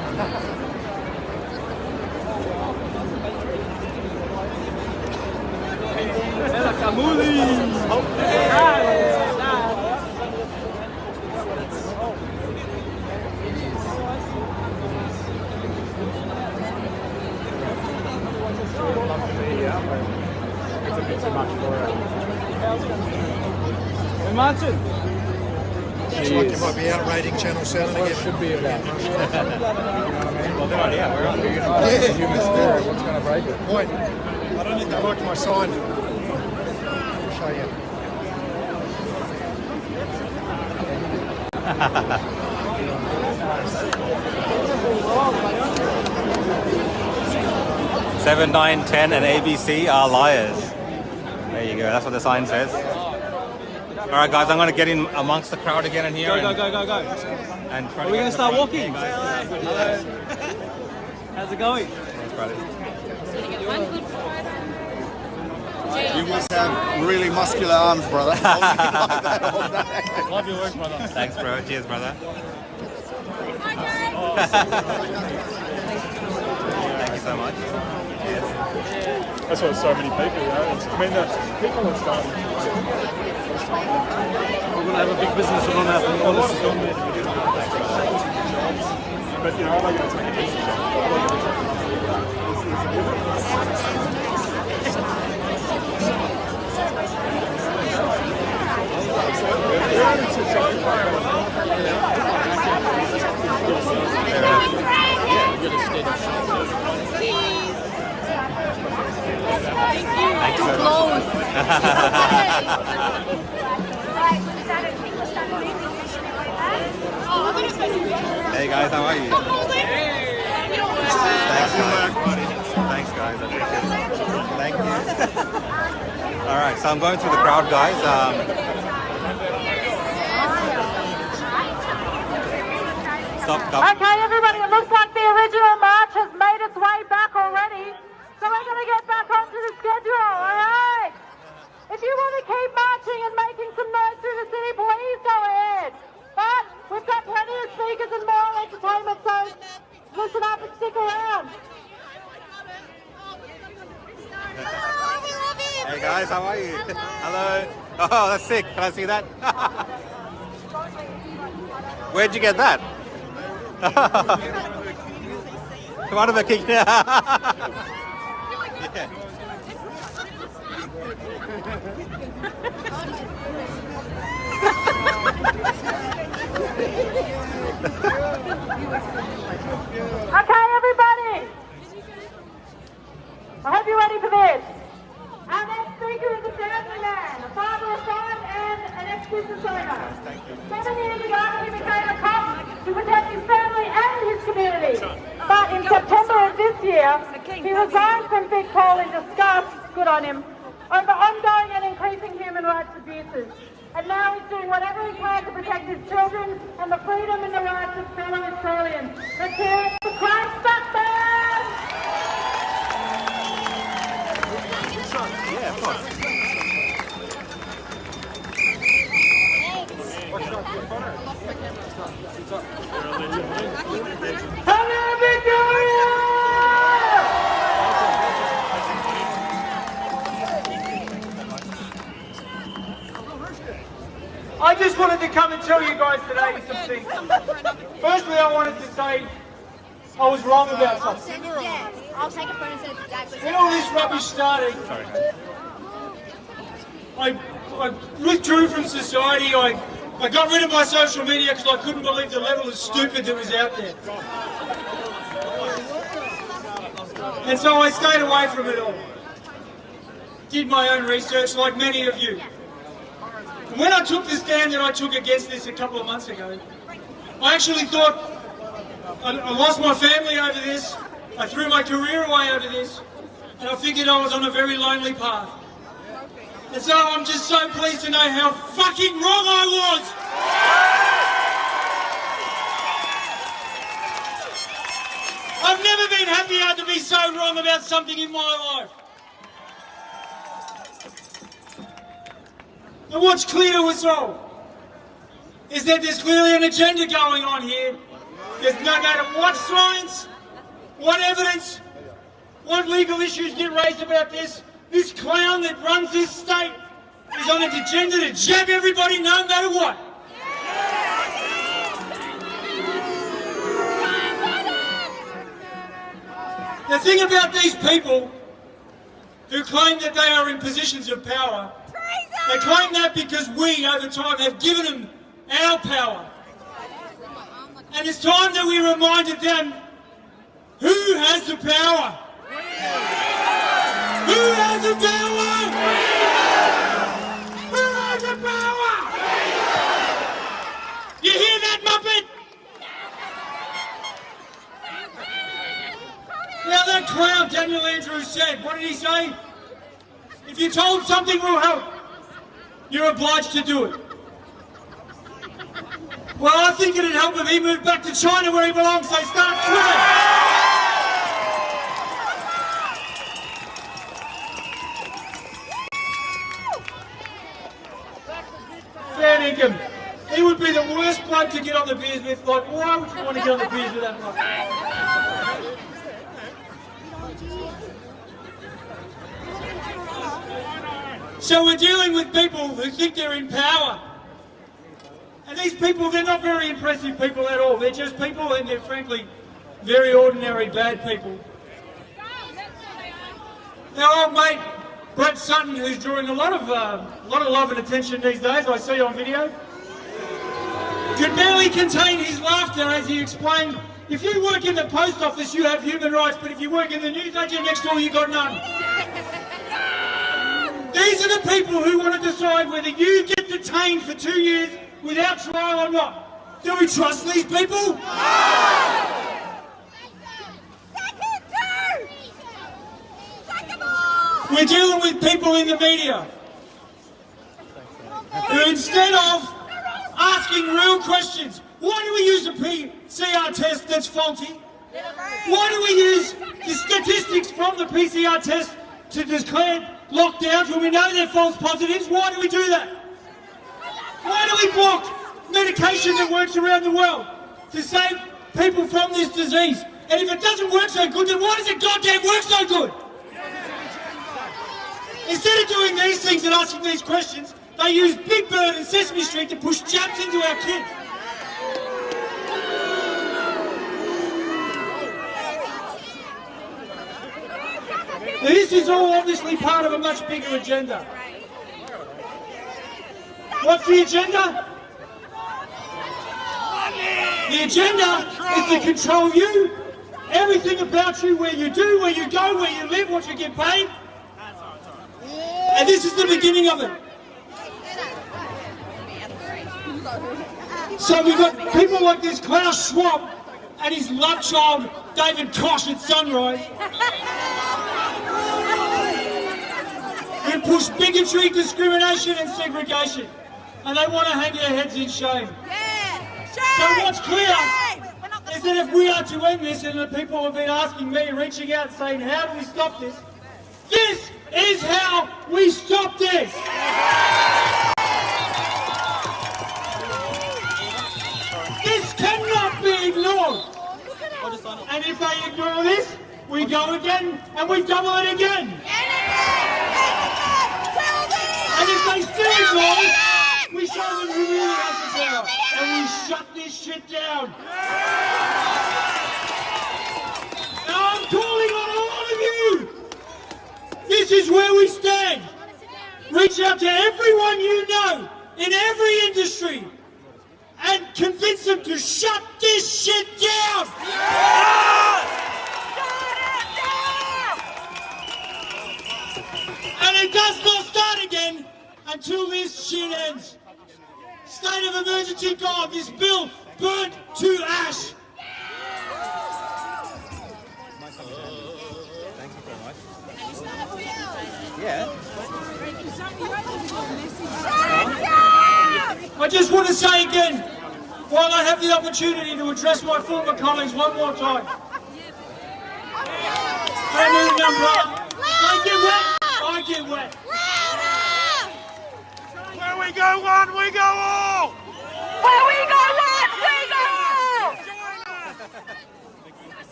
It's a bit too much for her. Hey, Martin. Looks like you might be out rating Channel 7 again. It should be about. Well, good idea. We're on. Yeah. Human spirit, what's going to break it? Wait, I don't think they liked my sign. I'll show you. Seven, 9, 10, and ABC are liars. There you go. That's what the sign says. All right, guys. I'm going to get in amongst the crowd again in here. Go. And Are we going to start walking? Hello. How's it going? You must have really muscular arms, brother. Love your work, brother. Thanks, bro. Cheers, brother. Thank you so much. That's why so many people, you know. I mean, the people are starting. We're going to have a big business on that. All this is on there. But, you know, I'm not going to take a business Thank you so much. Hey guys, how are you? Thanks guys, I appreciate it. Thank you. Alright, so I'm going through the crowd, guys. Stop. Okay, everybody, it looks like the original march has made its way back already. So we're going to get back onto the schedule, all right? If you want to keep marching and making some noise through the city, please go ahead. But we've got plenty of speakers and more entertainment, so listen up and stick around. Hey guys, how are you? Hello. Oh, that's sick. Can I see that? Where'd you get that? One of a kick. Okay, everybody. I hope you're ready for this. Our next speaker is a family man, a father of 5 and an ex-business owner. 7 years ago, he became a cop to protect his family and his community. But in September of this year, he resigned from Big Paul in disgust, good on him, over ongoing and increasing human rights abuses. And now he's doing whatever he can to protect his children and the freedom and the rights of fellow Australians. Let's hear it for Christ Backman! Yeah, of course. Hello, Victoria! I just wanted to come and tell you guys today some things. Firstly, I wanted to say I was wrong about something. Yeah, I'll take a photo and send it to Dad. When all this rubbish started, I withdrew from society. I got rid of my social media because I couldn't believe the level of stupid that was out there. And so I stayed away from it all. Did my own research like many of you. And when I took the stand that I took against this a couple of months ago, I actually thought I lost my family over this, I threw my career away over this, and I figured I was on a very lonely path. And so I'm just so pleased to know how fucking wrong I was! I've never been happier to be so wrong about something in my life. And what's clear to us all is that there's clearly an agenda going on here. There's no matter what science, what evidence, what legal issues get raised about this, this clown that runs this state is on an agenda to jab everybody no matter what. The thing about these people who claim that they are in positions of power, they claim that because we, over time, have given them our power. And it's time that we reminded them, who has the power? Who has the power? Who has the power? You hear that, Muppet? Now that clown Daniel Andrews said, what did he say? If you're told something will help, you're obliged to do it. Well, I think it'd help if he moved back to China where he belongs, so start trying. Fair income. He would be the worst bloke to get on the beers with. Like, why would you want to get on the beers with that bloke? So we're dealing with people who think they're in power. And these people, they're not very impressive people at all. They're just people, and they're frankly very ordinary bad people. Our old mate Brett Sutton, who's drawing a lot of love and attention these days, I see on video, could barely contain his laughter as he explained, if you work in the post office, you have human rights, but if you work in the news agent next door, you got none. These are the people who want to decide whether you get detained for 2 years without trial or not. Do we trust these people? No! We're dealing with people in the media who, instead of asking real questions, why do we use a PCR test that's faulty? Why do we use the statistics from the PCR test to declare lockdowns when we know they're false positives? Why do we do that? Why do we block medication that works around the world to save people from this disease? And if it doesn't work so good, then why does it goddamn work so good? Instead of doing these things and asking these questions, they use Big Bird and Sesame Street to push jabs into our kids. Now, this is all obviously part of a much bigger agenda. What's the agenda? Money! The agenda is to control you, everything about you, where you do, where you go, where you live, what you get paid. And this is the beginning of it. So we've got people like this Klaus Schwab and his love child, David Koch at Sunrise, who push bigotry, discrimination and segregation. And they want to hang their heads in shame. So what's clear is that if we are to end this, and the people have been asking me, reaching out, saying, how do we stop this? This is how we stop this. This cannot be ignored. And if they ignore this, we go again and we double it again. And if they still ignore it, we show them who really has the power. And we shut this shit down. Now I'm calling on all of you. This is where we stand. Reach out to everyone you know in every industry and convince them to shut this shit down. And it does not start again until this shit ends. State of emergency gone. This bill burnt to ash. Thank you very much. Yeah. I just want to say again, while I have the opportunity to address my former colleagues one more time. They need an umbrella. They get wet, I get wet. Where we go one, we go all! Where we go one, we go all!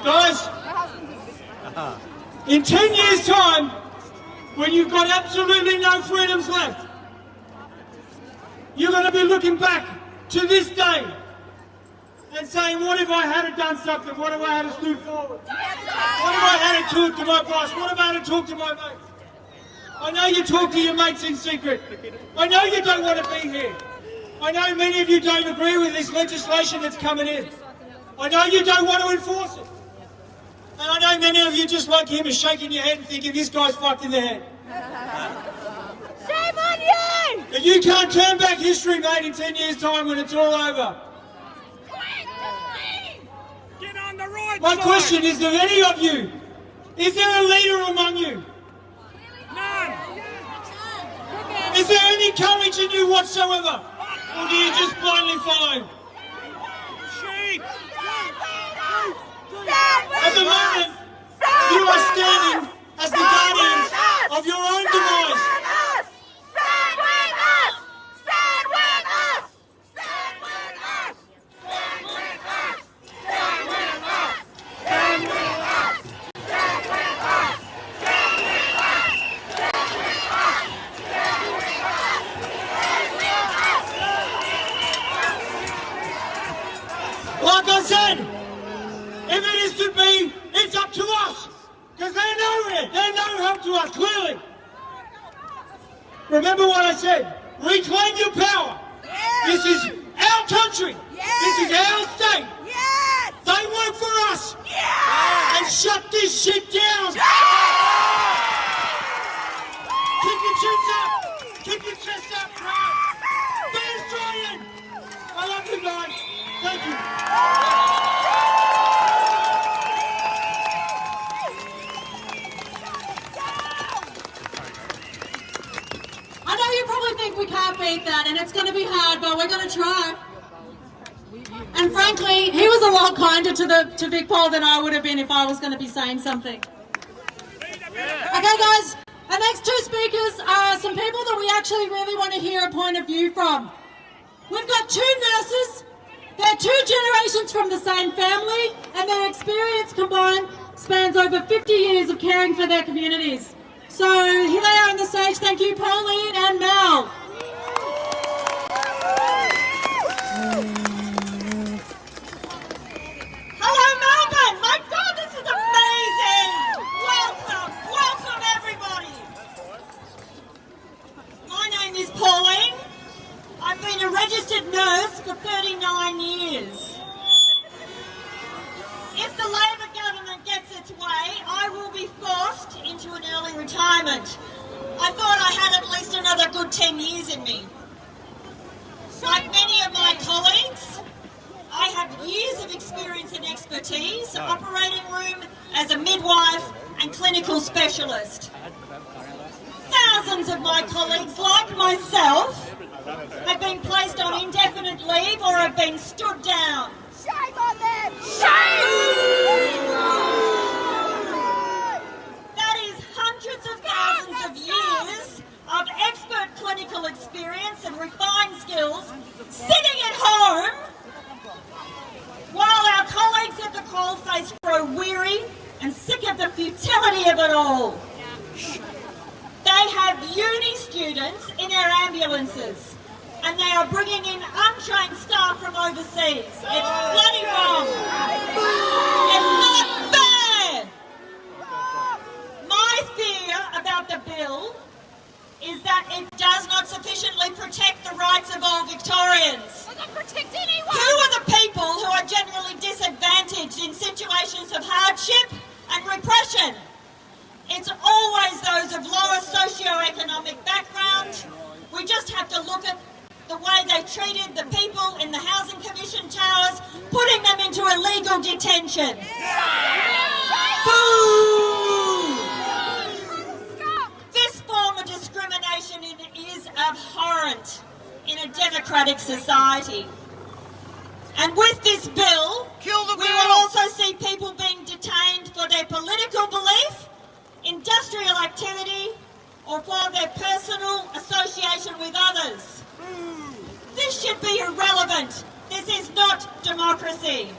Guys, in 10 years' time, when you've got absolutely no freedoms left, you're going to be looking back to this day and saying, what if I had done something? What if I had stood forward? What if I had talked to my boss? What if I had talked to my mates? I know you talk to your mates in secret. I know you don't want to be here. I know many of you don't agree with this legislation that's coming in. I know you don't want to enforce it. And I know many of you, just like him, are shaking your head and thinking this guy's fucked in the head. Shame on you! But you can't turn back history, mate, in 10 years' time when it's all over. Get on the right My side. question is, there any of you, is there a leader among you? None. Is there any courage in you whatsoever? Or do you just blindly follow? Sheep. At the moment, you are standing as the guardians of your own demise. Stand with us! Stand with us! Stand with us! Stand with us! Stand with us! Stand with us! Stand with us! Stand with us! Stand with us! Stand with us! Like I said, if it is to be, it's up to us. Because they're no help to us, clearly. Remember what I said. Reclaim your power. This is our country. This is our state. They work for us. And shut this shit down. Keep your chins up. Keep your chest up. Be Australian. I love you guys. Thank you. I know you probably think we can't beat that, and it's going to be hard, but we're going to try. And frankly, he was a lot kinder to Vic Paul than I would have been if I was going to be saying something. Okay, guys, our next two speakers are some people that we actually really want to hear a point of view from. We've got two nurses. They're two generations from the same family, and their experience combined spans over 50 years of caring for their communities. So here they are on the stage. Thank you, Pauline and Mel. Hello, Melbourne! My God, this is amazing! Welcome, welcome everybody! My name is Pauline. I've been a registered nurse moment. I thought I had at least another good 10 years in me. Like many of my colleagues, I have years of experience and expertise, operating room as a midwife and clinical specialist. Thousands of my colleagues, like myself, have been placed on indefinite leave or have been stood down. Shame on them! Shame! That is hundreds of thousands of years of expert clinical experience and refined skills sitting at home while our colleagues at the coalface grow weary and sick of the futility of it all. They have uni students in our ambulances and they are bringing in untrained staff from overseas. It's bloody wrong. It's not fair. My fear about the bill is that it does not sufficiently protect the rights of all Victorians. Protect anyone. Who are the people who are generally disadvantaged in situations of hardship and repression? It's always those of lower socio-economic background. We just have to look at the way they treated the people in the Housing Commission towers, putting them into illegal detention. Boo! This form of discrimination is abhorrent in a democratic society. And with this bill, we will also see people being detained for their political belief, industrial activity, or for their personal association with others. This should be irrelevant. This is not democracy.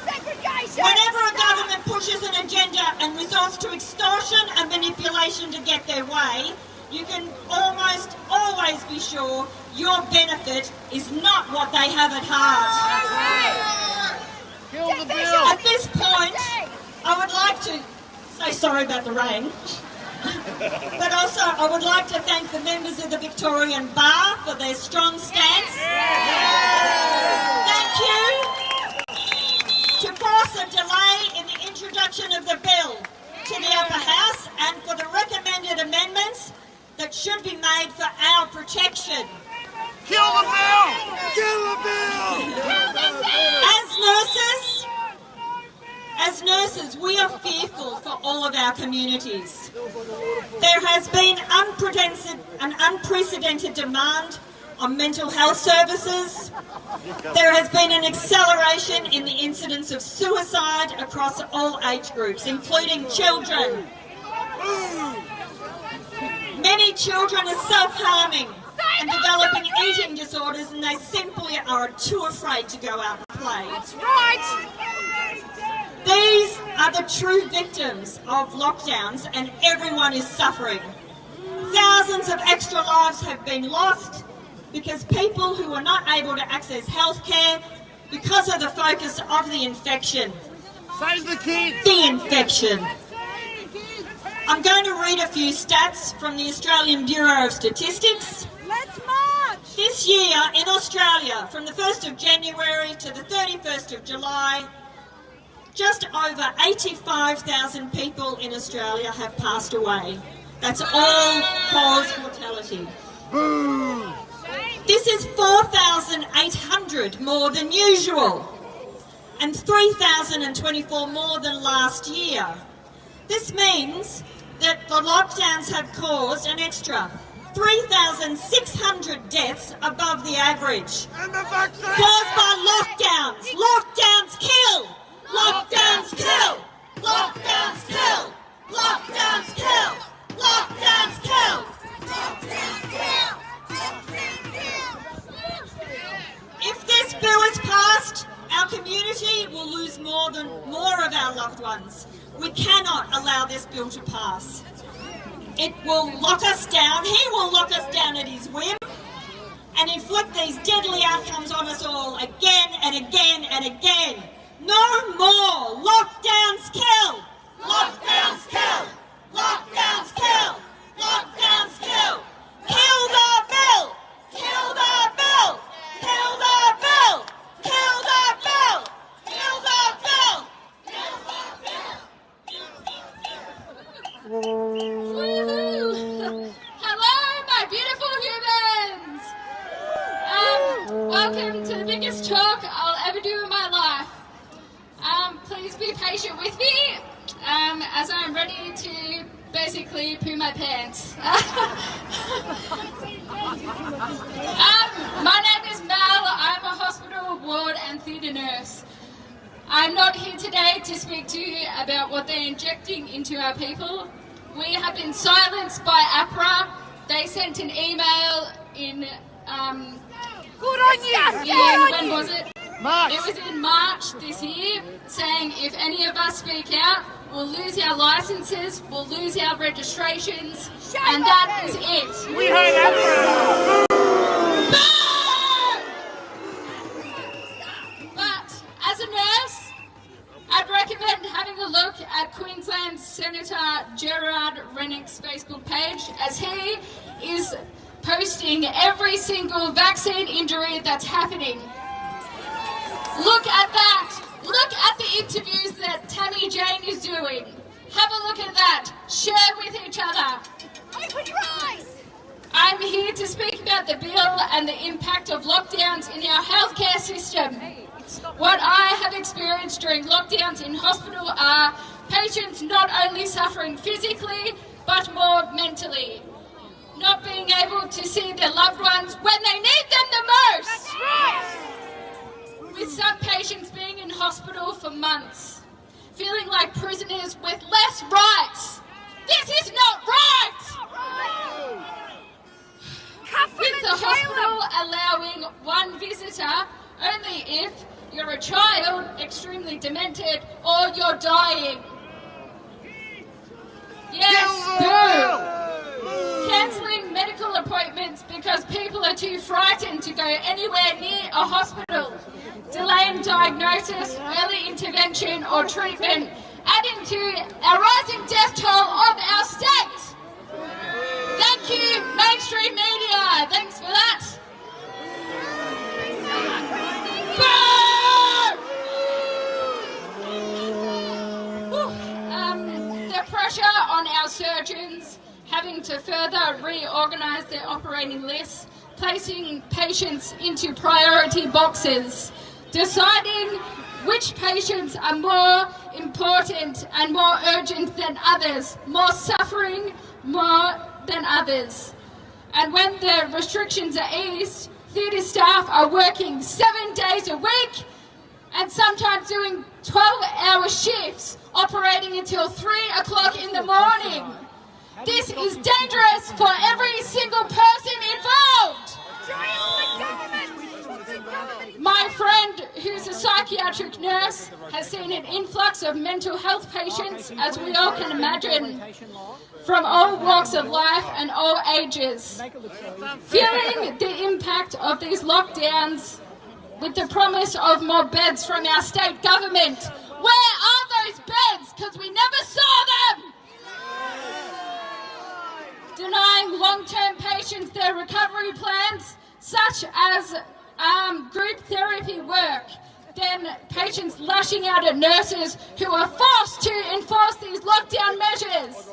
Segregation! Whenever a government pushes an agenda and resorts to extortion and manipulation to get their way, you can almost always be sure your benefit is not what they have at heart. At this point, I would like to say sorry about the rain, but also I would like to thank the members of the Victorian Bar for their strong stance. Thank you to force a delay in the introduction of the bill to the Upper House and for the recommended amendments that should be made for our protection. Kill the bill! Kill the bill! As nurses, we are fearful for all of our communities. There has been an unprecedented demand on mental health services. There has been an acceleration in the incidence of suicide across all age groups, including children. Many children are self-harming and developing eating disorders, and they simply are too afraid to go out and play. That's right! These are the true victims of lockdowns, and everyone is suffering. Thousands of extra lives have been lost because people who are not able to access healthcare because of the focus of the infection. Save the kids! The infection. I'm going to read a few stats from the Australian Bureau of Statistics. Let's march! This year in Australia, from the 1st of January to the 31st of July, just over 85,000 people in Australia have passed away. That's all-cause mortality. Boo! This is 4,800 more than usual and 3,024 more than last year. This means that the lockdowns have caused an extra 3,600 deaths above the average. And the vaccine! Caused by lockdowns. Lockdowns kill! Lockdowns kill! Lockdowns kill! Lockdowns kill! Lockdowns kill! Lockdowns kill! If this bill is passed, our community will lose more of our loved ones. We cannot allow this bill to pass. It will lock us down. He will lock us down at his whim and inflict these deadly outcomes on us all again and again and again. No more! Lockdowns kill! Lockdowns kill! Lockdowns kill! Lockdowns kill! Kill the bill! Kill the bill! Kill the bill! Kill the bill! Kill the bill! Kill the bill! as I'm ready to basically poo my pants. My name is Mel. I'm a hospital, ward and theatre nurse. I'm not here today to speak to you about what they're injecting into our people. We have been silenced by APRA. They sent an email in... Good on you! When was it? March. It was in March this year, saying if any of us speak out, we'll lose our licences, we'll lose our registrations, and that is it. We heard that. But as a nurse, I'd recommend having a look at Queensland Senator Gerard Rennick's Facebook page, as he is posting every single vaccine injury that's happening. Look at that. Look at the interviews that Tammy Jane is doing. Have a look at that. Share with each other. Open your eyes. I'm here to speak about the bill and the impact of lockdowns in our healthcare system. What I have experienced during lockdowns in hospital are patients not only suffering physically, but more mentally. Not being able to see their loved ones when they need them the most. That's right. With some patients being in hospital for months, feeling like prisoners with less rights. This is not right! With the hospital allowing one visitor only if you're a child, extremely demented, or you're dying. Yes, boo! Cancelling medical appointments because people are too frightened to go anywhere near a hospital. Delaying diagnosis, early intervention or treatment, adding to a rising death toll of our state. Thank you, mainstream media. Thanks for that. The pressure on our surgeons having to further reorganise their operating lists, placing patients into priority boxes, deciding which patients are more important and more urgent than others, more suffering, more than others. And when the restrictions are eased, theatre staff are working 7 days a week and sometimes doing 12-hour shifts, operating until 3 o'clock in the morning. This is dangerous for every single person involved. My friend, who's a psychiatric nurse, has seen an influx of mental health patients, as we all can imagine, from all walks of life and all ages. Feeling the impact of these lockdowns with the promise of more beds from our state government. Where are those beds? Because we never saw them! Denying long-term patients their recovery plans, such as group therapy work, then patients lashing out at nurses who are forced to enforce these lockdown measures.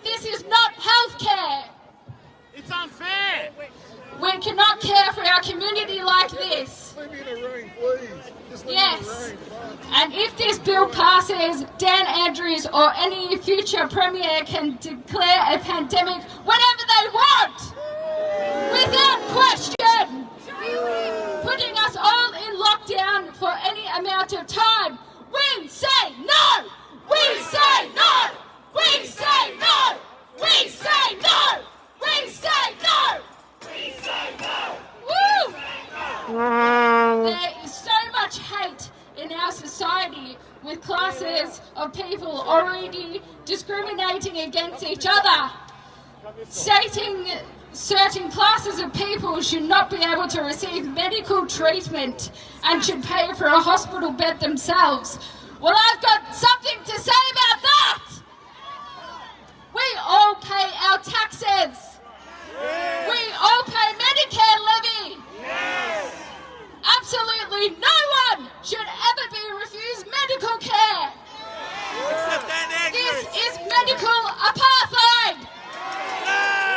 This is not healthcare. It's unfair. We cannot care for our community like this. Leave me in a room, please. Just leave Yes. me in a room. And if this bill passes, Dan Andrews or any future Premier can declare a pandemic whenever they want, without question, putting us all in lockdown for any amount of time. We say no! We say no! We say no! We say no! We say no! We say no! Woo! There is so much hate in our society, with classes of people already discriminating against each other, stating certain classes of people should not be able to receive medical treatment and should pay for a hospital bed themselves. Well, I've got something to say about that! We all pay our taxes! We all pay Medicare levy! Absolutely no one should ever be refused medical care! This is medical apartheid!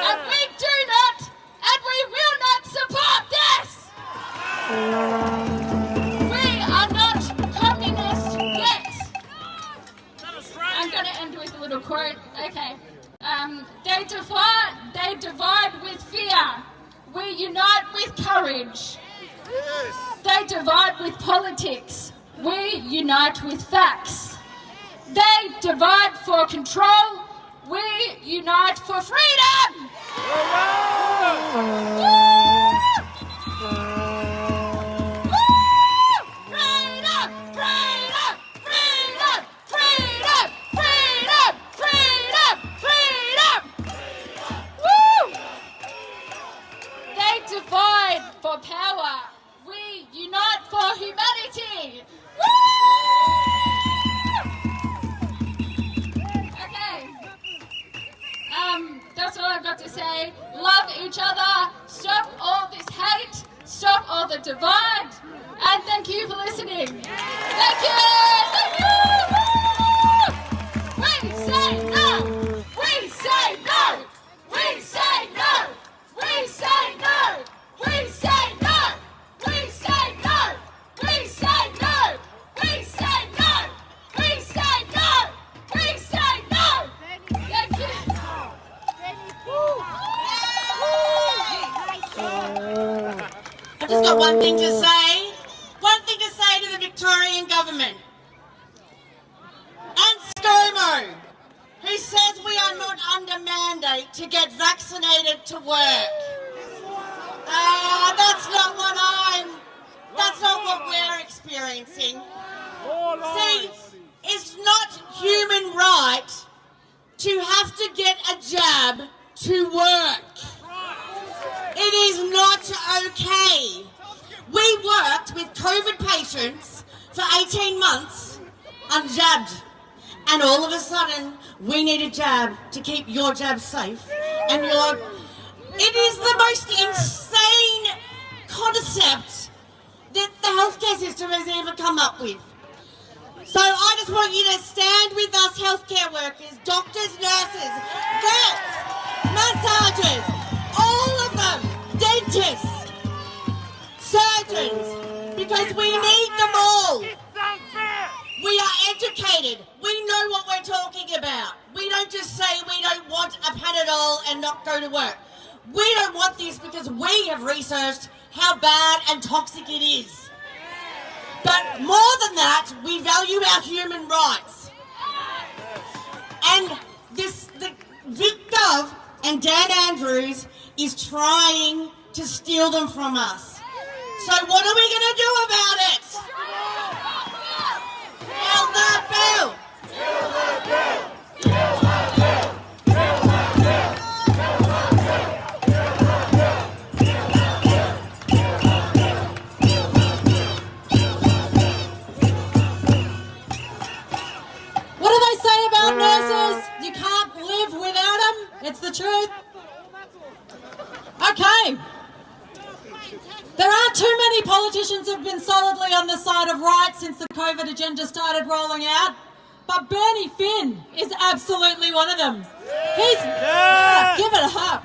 And we do not, and we will not support this! We are not communist yet! I'm going to end with quote. Okay. They divide with fear. We unite with courage. They divide with politics. We unite with facts. They divide for control. We unite for freedom. Divide for power. We unite for humanity. Okay. That's all I've got to say. Love each other. Stop all this hate. Stop all the divide. And thank you for listening. Thank you. Thank you. We say no. We say no. We say no. We say no! We say no! We say no! We say no! We say no! We say no! We say no! Thank you. I've just got one thing to say. One thing to say to the Victorian government. And ScoMo, who says we are not under mandate to get vaccinated to work. That's not what we're experiencing. See, it's not human right to have to get a jab to work. It is not okay. We worked with COVID patients for 18 months unjabbed. And all of a sudden, we need a jab to keep your jab safe. And it is the most insane concept that the healthcare system has ever come up with. So I just want you to stand with us healthcare workers, doctors, nurses, vets, massagers, all of them, dentists, surgeons, because we need them all. We are educated. We know what we're talking about. We don't just say we don't want a Panadol and not go to work. We don't want this because we have researched how bad and toxic it is. But more than that, we value our human rights. And Vic Dove and Dan Andrews is trying to steal them from us. So what are we going to do about it? Kill the bill! Kill the bill! Kill the bill! Kill the bill! What do they say about nurses? You can't live without them? It's the truth. Okay. There are too many politicians who have been solidly on the side of right since the COVID agenda started rolling out. But Bernie Finn is absolutely one of them. Give it up.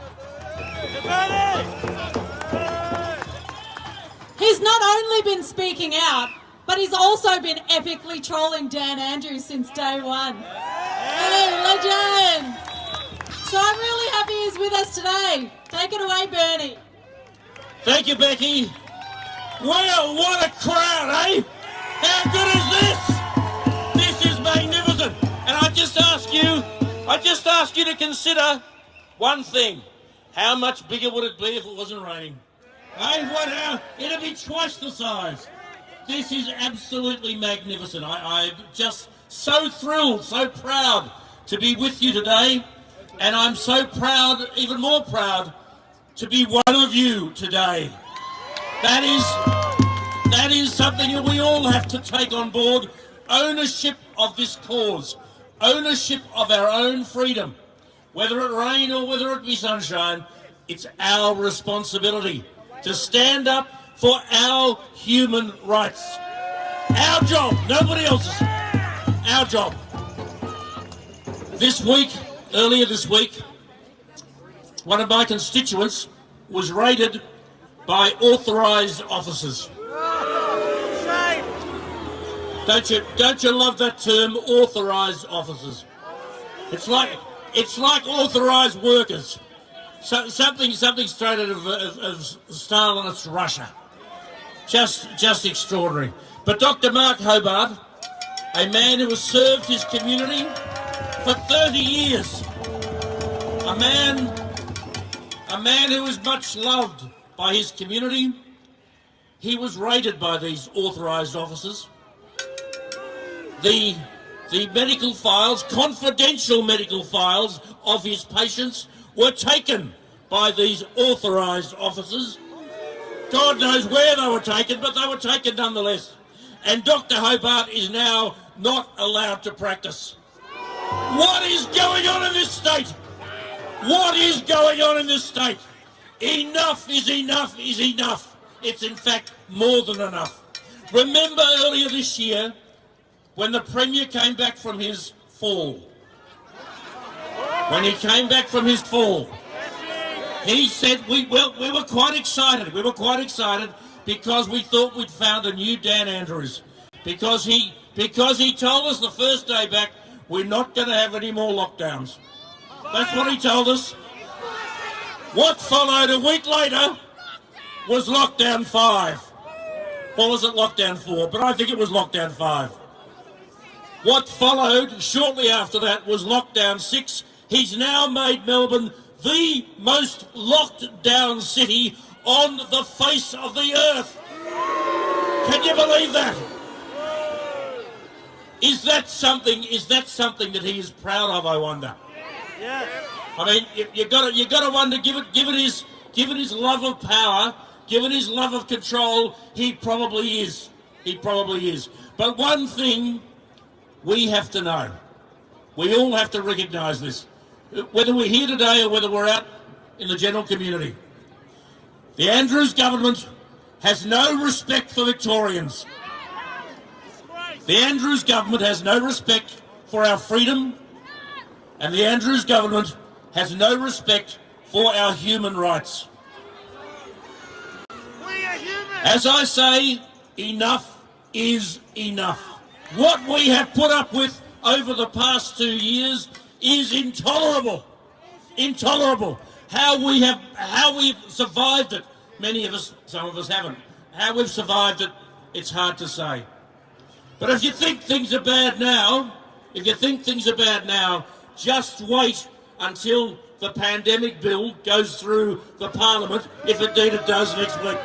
He's not only been speaking out, but he's also been epically trolling Dan Andrews since day one. Hey, legend! So I'm really happy he's with us today. Take it away, Bernie. Thank you, Becky. Well, what a crowd, eh? How good is this? This is magnificent. And I just ask you to consider one thing. How much bigger would it be if it wasn't raining? Hey, it'd be twice the size. This is absolutely magnificent. I'm just so thrilled, so proud to be with you today. And I'm so proud, even more proud, to be one of you today. That is something that we all have to take on board. Ownership of this cause. Ownership of our own freedom. Whether it rain or whether it be sunshine, it's our responsibility to stand up for our human rights. Our job, nobody else's. Our job. Earlier this week, one of my constituents was raided by authorised officers. Don't you love that term, authorised officers? It's like authorised workers. So, something straight out of Stalinist Russia. Just extraordinary. But Dr. Mark Hobart, a man who has served his community for 30 years, a man who is much loved by his community, he was raided by these authorised officers. The medical files, confidential medical files of his patients were taken by these authorised officers. God knows where they were taken, but they were taken nonetheless. And Dr. Hobart is now not allowed to practice. What is going on in this state? What is going on in this state? Enough is enough is enough. It's in fact more than enough. Remember earlier this year when the Premier came back from his fall. When he came back from his fall, he said we were quite excited. We were quite excited because we thought we'd found a new Dan Andrews. Because he told us the first day back, we're not going to have any more lockdowns. That's what he told us. What followed a week later was lockdown 5. Or was it lockdown 4? But I think it was lockdown 5. What followed shortly after that was lockdown 6. He's now made Melbourne the most locked down city on the face of the earth. Can you believe that? Is that something that he is proud of, I wonder? Yes. I mean, you got to wonder, given his love of power, given his love of control, he probably is. He probably is. But one thing we have to know, we all have to recognise this, whether we're here today or whether we're out in the general community. The Andrews government has no respect for Victorians. The Andrews government has no respect for our freedom, and the Andrews government has no respect for our human rights. As I say, enough is enough. What we have put up with over the past 2 years is intolerable. Intolerable. How we've survived it. Many of us, some of us haven't. How we've survived it, it's hard to say. But if you think things are bad now, just wait until the pandemic bill goes through the Parliament, if indeed it does next week.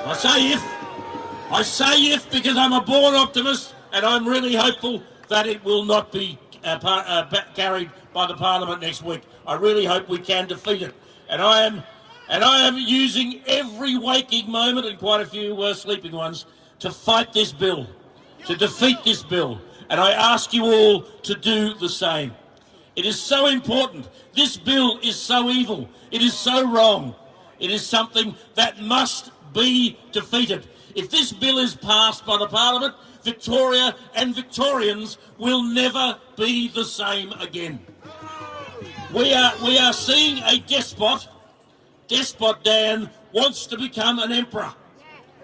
I say if because I'm a born optimist and I'm really hopeful that it will not be carried by the Parliament next week. I really hope we can defeat it. And I am using every waking moment, and quite a few sleeping ones, to fight this bill, to defeat this bill. And I ask you all to do the same. It is so important. This bill is so evil. It is so wrong. It is something that must be defeated. If this bill is passed by the Parliament, Victoria and Victorians will never be the same again. We are seeing a despot. Despot Dan wants to become an emperor,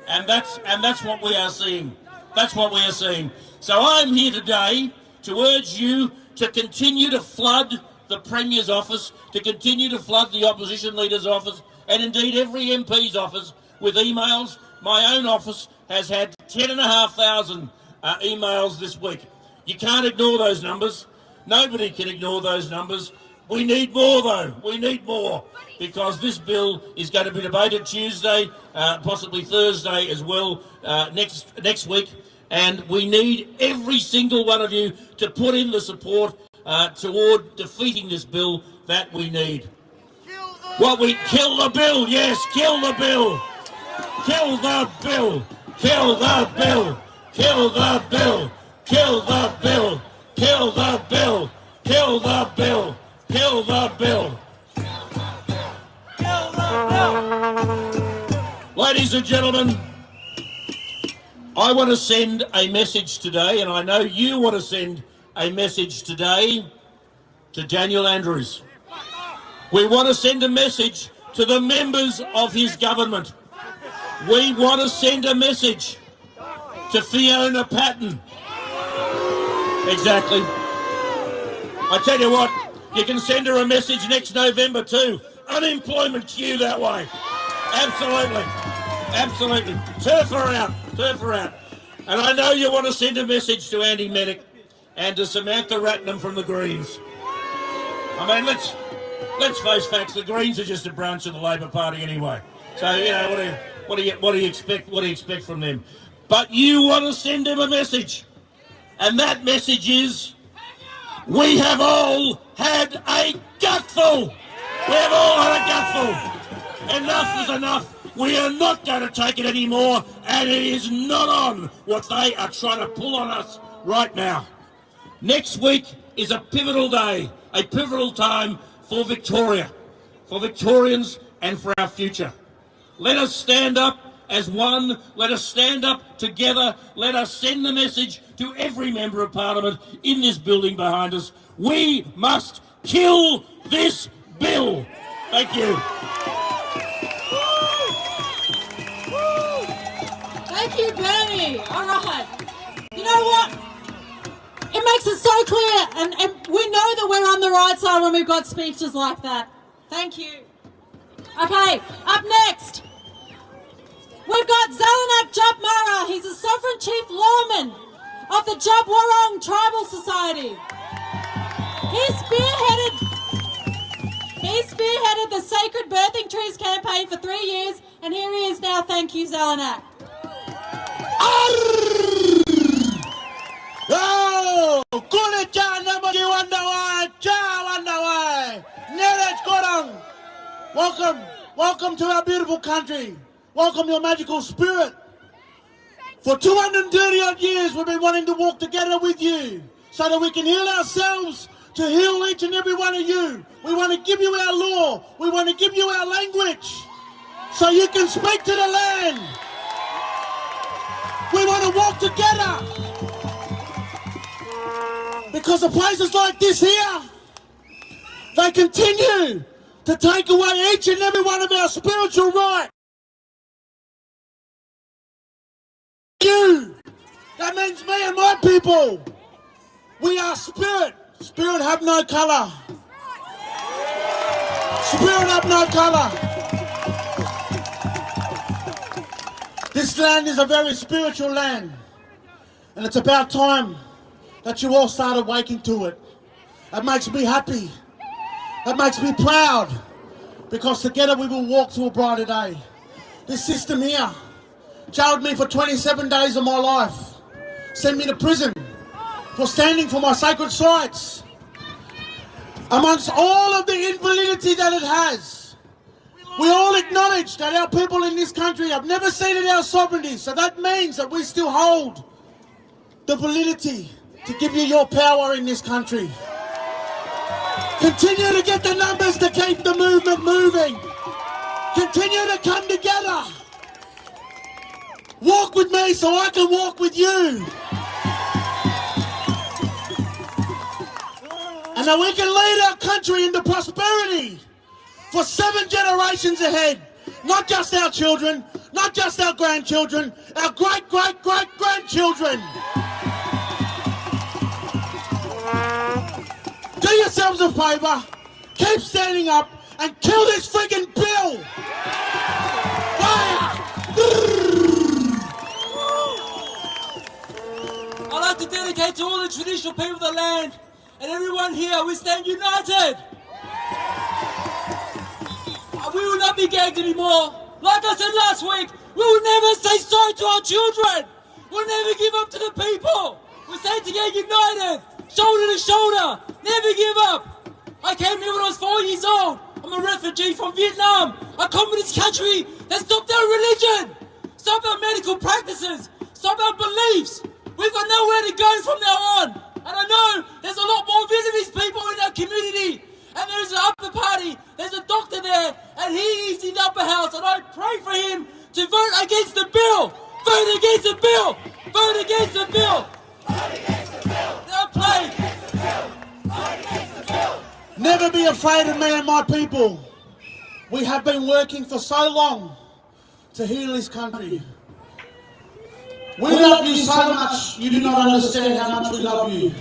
and that's what we are seeing. That's what we are seeing. So I'm here today to urge you to continue to flood the Premier's office, to continue to flood the opposition leader's office, and indeed every MP's office with emails. My own office has had 10,500 emails this week. You can't ignore those numbers. Nobody can ignore those numbers. We need more, though. We need more, because this bill is going to be debated Tuesday, possibly Thursday as well, next week. And we need every single one of you to put in the support toward defeating this bill that we need. Kill the bill, yes, kill the bill. Kill the bill. Kill the bill. Kill the bill. Kill the bill. Kill the bill. Kill the bill. Kill the bill. Kill the bill. Ladies and gentlemen, I want to send a message today, and I know you want to send a message today to Daniel Andrews. We want to send a message to the members of his government. We want to send a message to Fiona Patten. Exactly. I tell you what, you can send her a message next November too. Unemployment queue that way. Absolutely. Absolutely. Turf her out. Turf her out. And I know you want to send a message to Andy Meddick and to Samantha Ratnam from the Greens. I mean, let's face facts. The Greens are just a branch of the Labor Party anyway. So you know what do you expect? What do you expect from them? But you want to send them a message, and that message is: we have all had a gutful. We have all had a gutful. Enough is enough. We are not going to take it anymore, and it is not on what they are trying to pull on us right now. Next week is a pivotal day, a pivotal time for Victoria, for Victorians and for our future. Let us stand up as one. Let us stand up together. Let us send the message to every member of Parliament in this building behind us. We must kill this bill. Thank you. Thank you, Bernie. All right. You know what? It makes it so clear, and we know that we're on the right side when we've got speeches like that. Thank you. Okay, up next, we've got Zelenak Jabmara. He's a Sovereign Chief Lawman of the Jabwarong Tribal Society. He spearheaded the Sacred Birthing Trees campaign for 3 years, and here he is now. Thank you, Zelenak. Oh, kule cha namo jiwandawai, cha wandawai. Nerech korong. Welcome to our beautiful country. Welcome your magical spirit. For 230 odd years we've been wanting to walk together with you so that we can heal ourselves to heal each and every one of you. We want to give you our law. We want to give you our language so you can speak to the land. We want to walk together. Because of places like this here, they continue to take away each and every one of our spiritual rights. You, that means me and my people. We are spirit. Spirit have no colour. Spirit have no colour. This land is a very spiritual land, and it's about time that you all started waking to it. That makes me happy. That makes me proud, because together we will walk to a brighter day. This system here jailed me for 27 days of my life, sent me to prison for standing for my sacred sites. Amongst all of the invalidity that it has, we all acknowledge that our people in this country have never ceded our sovereignty, so that means that we still hold the validity to give you your power in this country. Continue to get the numbers to keep the movement moving. Continue to come together. Walk with me so I can walk with you. And that we can lead our country into prosperity for 7 generations ahead. Not just our children, not just our grandchildren, our great-great-great-grandchildren. Do yourselves a favour, keep standing up and kill this friggin' bill! I'd like to dedicate to all the traditional people of the land and everyone here. We stand united! We will not be gagged anymore. Like I said last week, we will never say sorry to our children. We'll never give up to the people. We stand together united, shoulder to shoulder, never give up. I came here when I was 4 years old. I'm a refugee from Vietnam, a communist country that stopped our religion, stopped our medical practices, stopped our beliefs. We've got nowhere to go from now on. And I know there's a lot more Vietnamese people in our community. And there's an upper party, there's a doctor there, and he is in the upper house, and I pray for him to vote against the bill! Vote against the bill! Vote against the bill! Vote against the bill! Don't play! Vote against the bill! Never be afraid of me and my people. We have been working for so long to heal this country. We love you so much, you do not understand how much we love you.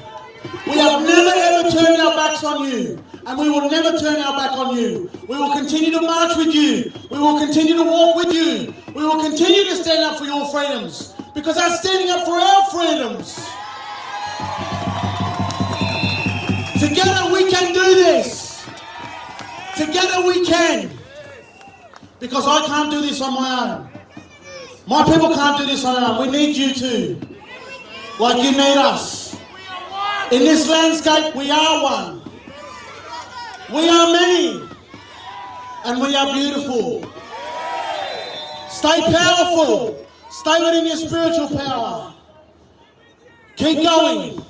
We have never ever turned our backs on you, and we will never turn our back on you. We will continue to march with you. We will continue to walk with you. We will continue to stand up for your freedoms, because that's standing up for our freedoms. Together we can do this. Together we can. Because I can't do this on my own. My people can't do this on their own. We need you too. Like you need us. In this landscape, we are one. We are many. And we are beautiful. Stay powerful. Stay within your spiritual power. Keep going.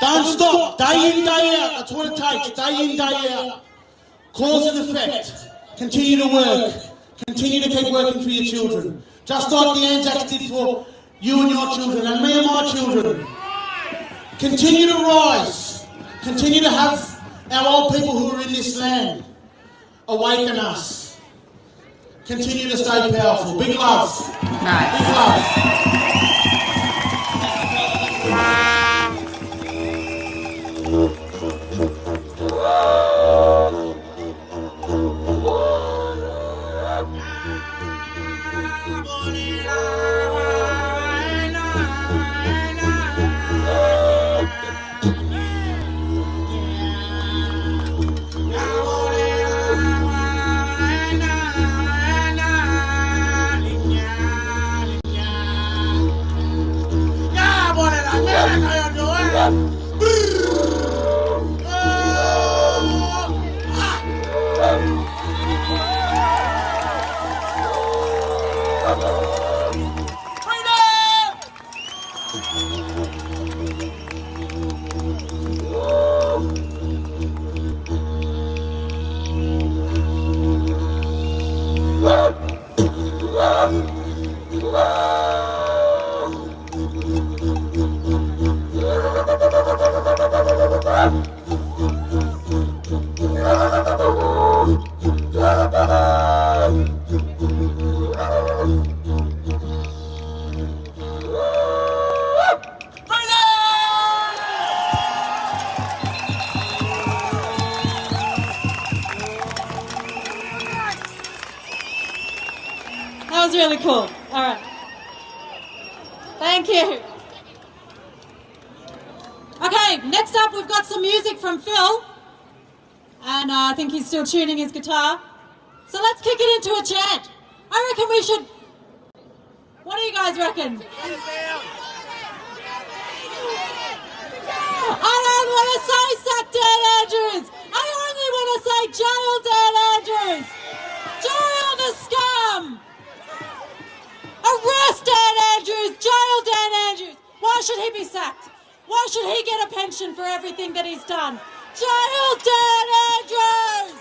Don't stop. Day in, day out. That's what it takes. Day in, day out. Cause and effect. Continue to work. Continue to keep working for your children. Just like the Anzacs did for you and your children and me and my children. Continue to rise. Continue to have our old people who are in this land awaken us. Continue to stay powerful. Big love. Nice. Big love. That was really cool. All right. Thank you. Okay, next up we've got some music from Phil. And I think he's still tuning his guitar. So let's kick it into a chant. I reckon we should... What do you guys reckon? I don't want to say sack Dan Andrews. I only want to say jail Dan Andrews. Jail the scum. Arrest Dan Andrews. Jail Dan Andrews. Why should he be sacked? Why should he get a pension for everything that he's done? Jail Dan Andrews.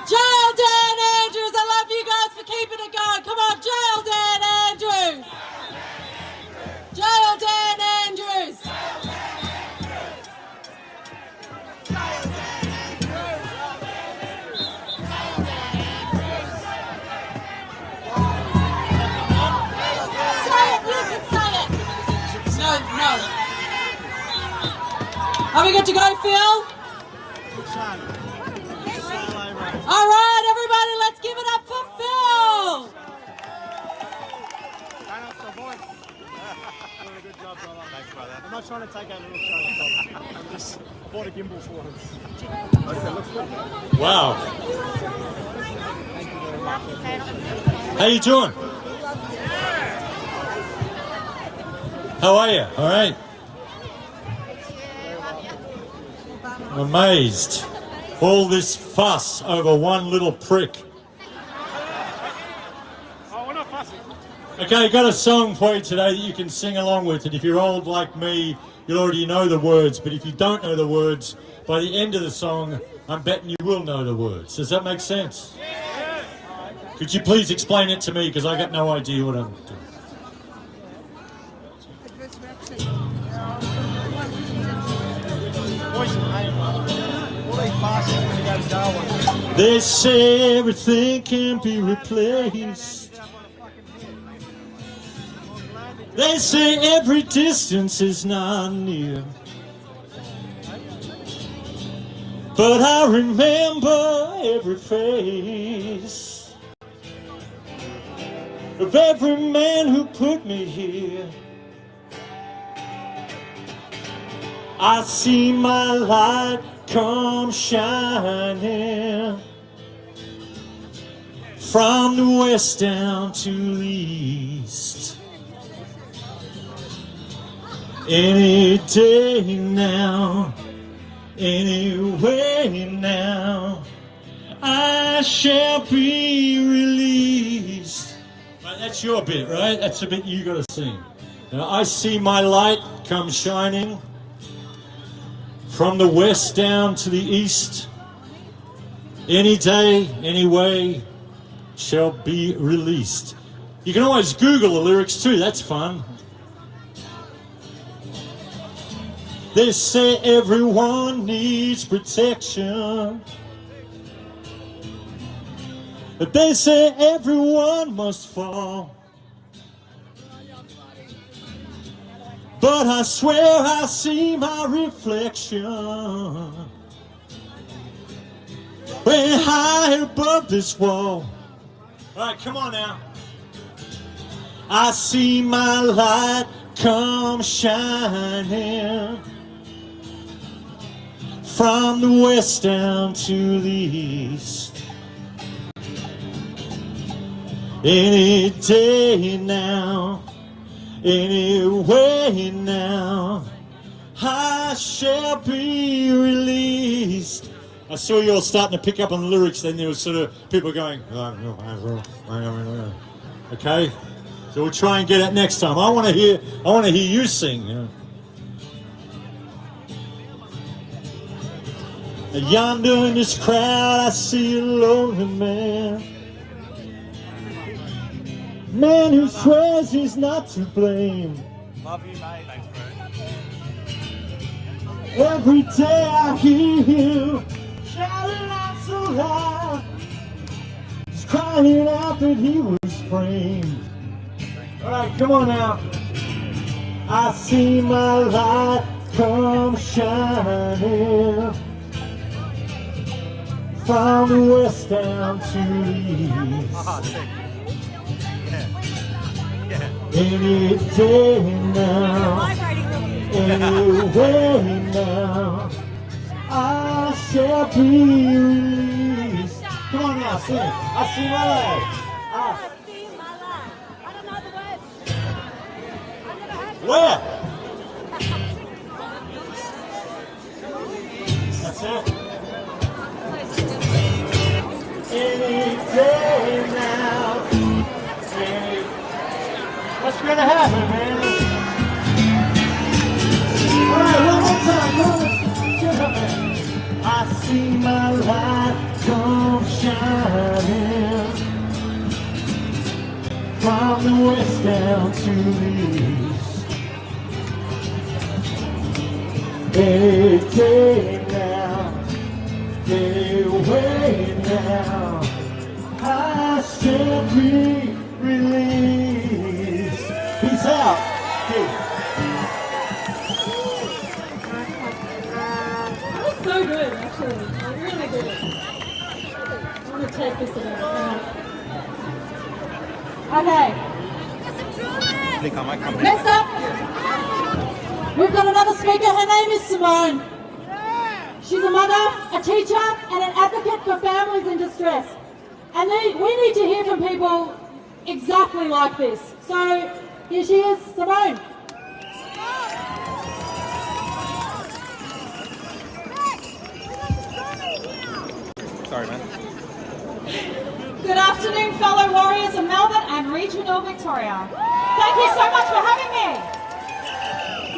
Jail Dan Andrews. I love you guys for keeping it going. Come on, jail Dan Andrews. Jail Dan Andrews. No. Are we good to go, Phil? All right, everybody, let's give it up for Phil. Good job, brother. Thanks, brother. I'm not trying to take out little show. I just bought a gimbal for us. Wow. How you doing? How are you? All right. I'm amazed. All this fuss over one little prick. Oh, we're not fussy. Okay, I got a song for you today that you can sing along with, and if you're old like me, you'll already know the words, but if you don't know the words, by the end of the song, I'm betting you will know the words. Does that make sense? Yeah. Could you please explain it to me, because I got no idea what I'm doing. Voice and name. All these They say everything can be replaced. They say every distance is not near. But I remember every face of every man who put me here. I see my light come shining from the west down to the east. Any day now, anyway now, I shall be released. Right, that's your bit, right? That's the bit you gotta sing. Now, I see my light come shining from the west down to the east. Any day, any way, shall be released. You can always Google the lyrics too, that's fun. They say everyone needs protection. But they say everyone must fall. But I swear I see my reflection way high above this wall. All right, come on now. I see my light come shining from the west down to the east. Any day now, any way now, I shall be released. I saw you all starting to pick up on the lyrics, then there was sort of people going, okay, so we'll try and get it next time. I want to hear you sing. You know. Yonder in this crowd, I see a lonely man. Man who swears he's not to blame. Love you, mate. Thanks, bro. Every day I hear him shouting out so loud. He's crying out that he was framed. All right, come on now. I see my light come shining from the west down to the east. Any day now, any way now, I shall be released. Come on now, sing. I see my light. Where? That's it. Any day now. What's gonna happen, man? All right, one more time. I see my light come shining from the west down to the east. Any day now, any way now, I shall be released. Peace out. Hey. That was so good, actually. Like, really good. I'm going to take this again. Okay. Next up, we've got another speaker. Her name is Simone. She's a mother, a teacher, and an advocate for families in distress. And we need to hear from people exactly like this. So here she is, Simone. Sorry, man. Good afternoon, fellow warriors of Melbourne and regional Victoria. Thank you so much for having me.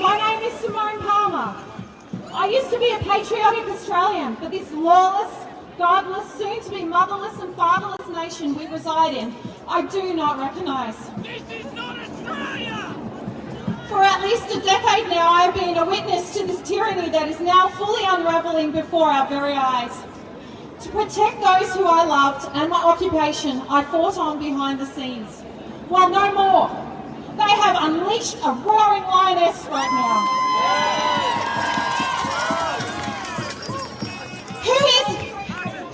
My name is Simone Palmer. I used to be a patriotic Australian, but this lawless, godless, soon-to-be motherless and fatherless nation we reside in, I do not recognise. This is not Australia! For at least a decade now, I have been a witness to this tyranny that is now fully unravelling before our very eyes. To protect those who I loved and my occupation, I fought on behind the scenes. Well, no more. They have unleashed a roaring lioness right now.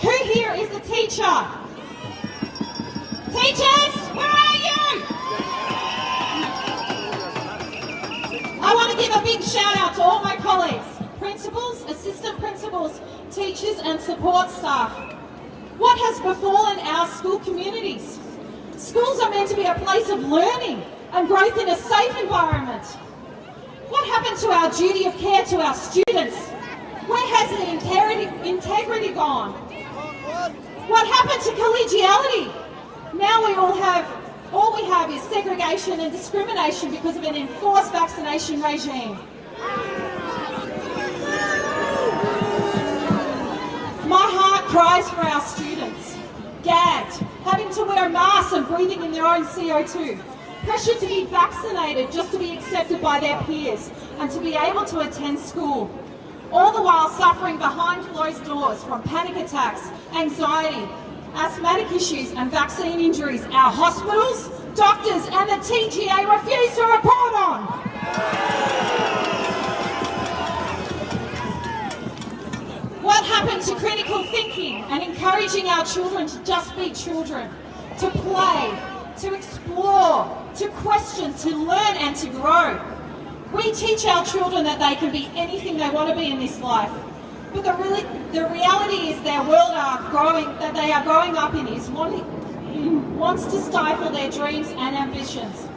Who here is a teacher? Teachers, where are you? I want to give a big shout out to all my colleagues, principals, assistant principals, teachers and support staff. What has befallen our school communities? Schools are meant to be a place of learning and growth in a safe environment. What happened to our duty of care to our students? Where has the integrity gone? What happened to collegiality? Now all we have is segregation and discrimination because of an enforced vaccination regime. My heart cries for our students, gagged, having to wear masks and breathing in their own CO2, pressured to be vaccinated just to be accepted by their peers and to be able to attend school, all the while suffering behind closed doors from panic attacks, anxiety, asthmatic issues and vaccine injuries our hospitals, doctors and the TGA refuse to report on. What happened to critical thinking and encouraging our children to just be children, to play, to explore, to question, to learn and to grow? We teach our children that they can be anything they want to be in this life. But the reality is their world that they are growing up in wants to stifle their dreams and ambitions.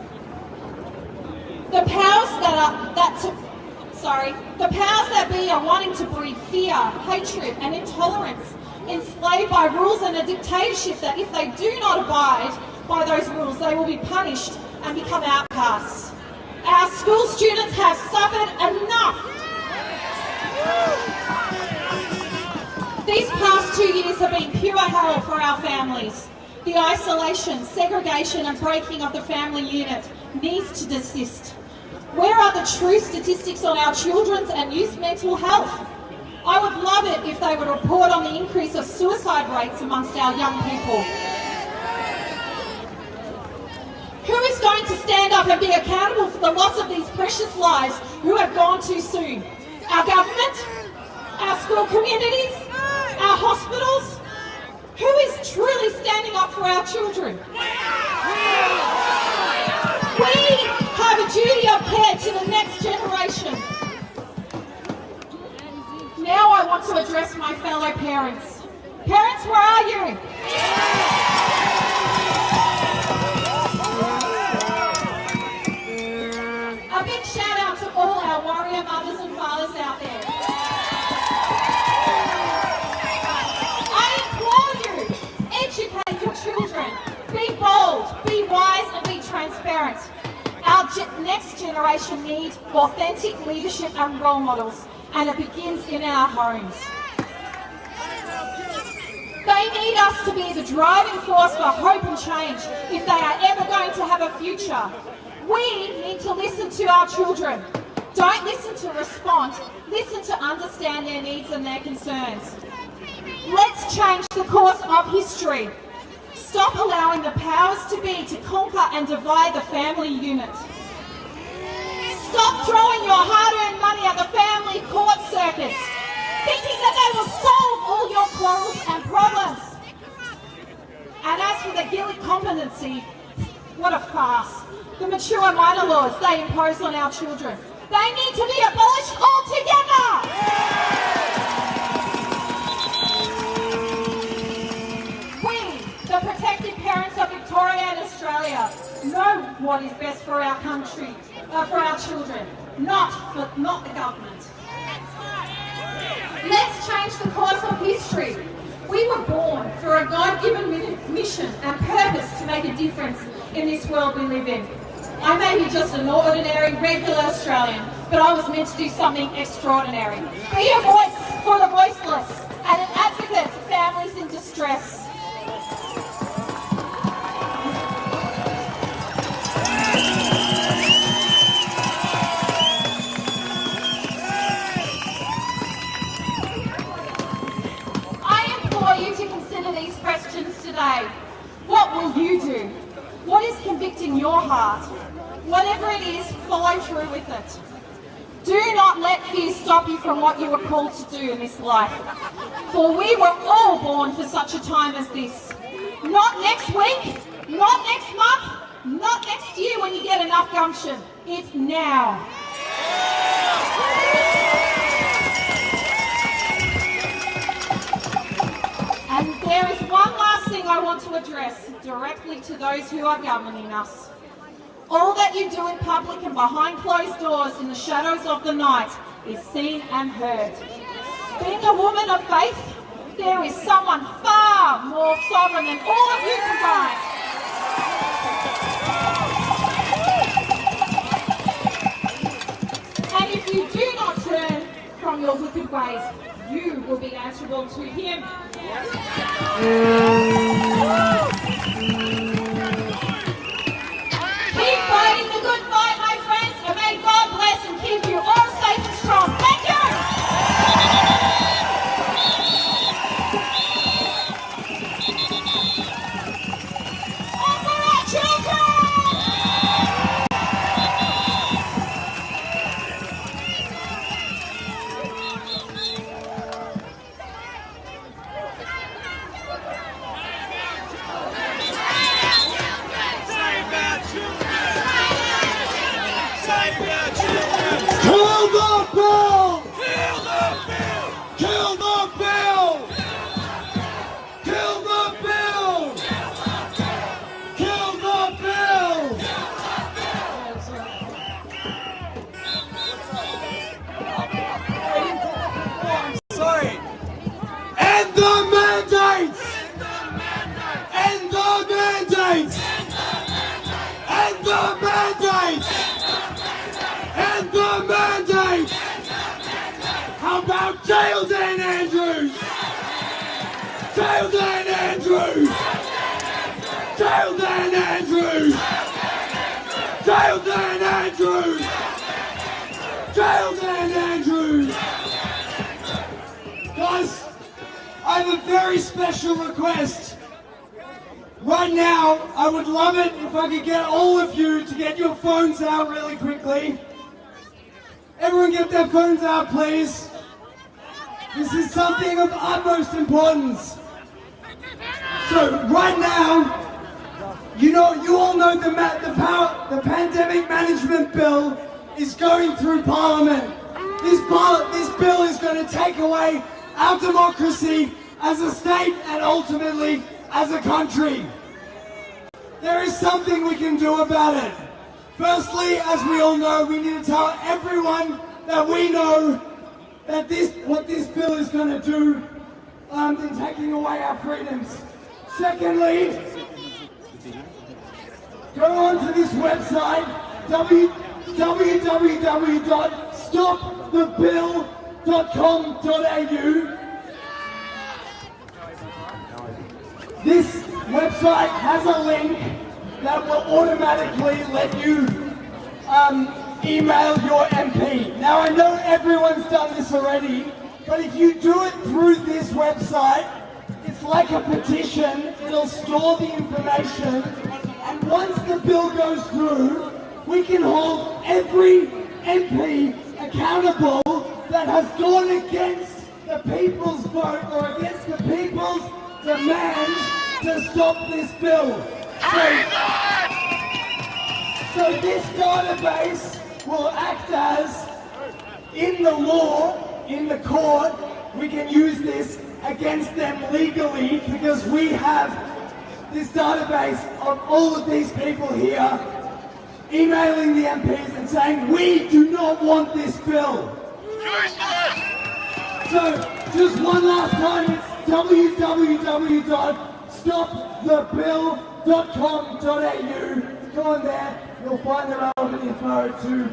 The powers that be are wanting to breed fear, hatred and intolerance, enslaved by rules and a dictatorship that if they do not abide by those rules, they will be punished and become outcasts. Our school students have suffered enough. These past 2 years have been pure hell for our families. The isolation, segregation and breaking of the family unit needs to desist. Where are the true statistics on our children's and youth mental health? I would love it if they would report on the increase of suicide rates amongst our young people. Who is going to stand up and be accountable for the loss of these precious lives who have gone too soon? Our government? Our school communities? Our hospitals? Who is truly standing up for our children? We have a duty of care to the next generation. Now I want to address my fellow parents. Parents, where are you? A big shout out to all our warrior mothers and fathers out there. I implore you, educate your children. Be bold, be wise and be transparent. Our next generation needs authentic leadership and role models, and it begins in our homes. They need us to be the driving force for hope and change if they are ever going to have a future. We need to listen to our children. Don't listen to respond, listen to understand their needs and their concerns. Let's change the course of history. Stop allowing the powers to be to conquer and divide the family unit. Stop throwing your hard-earned money at the family court circus, thinking that they will solve all your quarrels and problems. And as for the guilt competency, what a farce. The mature minor laws they impose on our children, they need to be abolished altogether. We, the protected parents of Victoria and Australia, know what is best for our country, for our children, not the government. Let's change the course of history. We were born for a God-given mission and purpose to make a difference in this world we live in. I may be just an ordinary, regular Australian, but I was meant to do something extraordinary. Be a voice for the voiceless and an advocate for families in distress. I implore you say? What will you do? What is convicting your heart? Whatever it is, follow through with it. Do not let fear stop you from what you were called to do in this life. For we were all born for such a time as this. Not next week, not next month, not next year when you get enough gumption. It's now. And there is one last thing I want to address directly to those who are governing us. All that you do in public and behind closed doors in the shadows of the night is seen and heard. Being a woman of faith, there is someone far more sovereign than all of you combined. And if you do not turn from your wicked ways, you will be answerable to him. Keep fighting the good fight, my friends, and may God bless and keep you all safe and strong. Thank you! And for our children! Kill the bill! Kill the bill! Kill the bill! Kill the bill! Kill the bill! Sorry. End the mandates! End the mandates! End the mandates! End the mandate! How about jail Dan Andrews? Jail Dan Andrews! Jail Dan Andrews! Jail Dan Andrews! Jail Dan Andrews! Guys, I have a very special request. Right now, I would love it if I could get all of you to get your phones out really quickly. Everyone get their phones out, please. This is something of utmost importance. So right now, you all know the pandemic management bill is going through Parliament. This bill is going to take away our democracy as a state and ultimately as a country. There is something we can do about it. Firstly, as we all know, we need to tell everyone that we know that what this bill is going to do in taking away our freedoms. Secondly, go on to this website, www.stopthebill.com.au. This website has a link that will automatically let you email your MP. Now I know everyone's done this already, but if you do it through this website, it's like a petition. It'll store the information, and once the bill goes through, we can hold every MP accountable that has gone against the people's vote or against the people's demands to stop this bill. So this database will act as, in the law, in the court, we can use this against them legally because we have this database of all of these people here emailing the MPs and saying, we do not want this bill. So, just one last time, it's www.stopthebill.com.au. Go on there, you'll find the relevant info to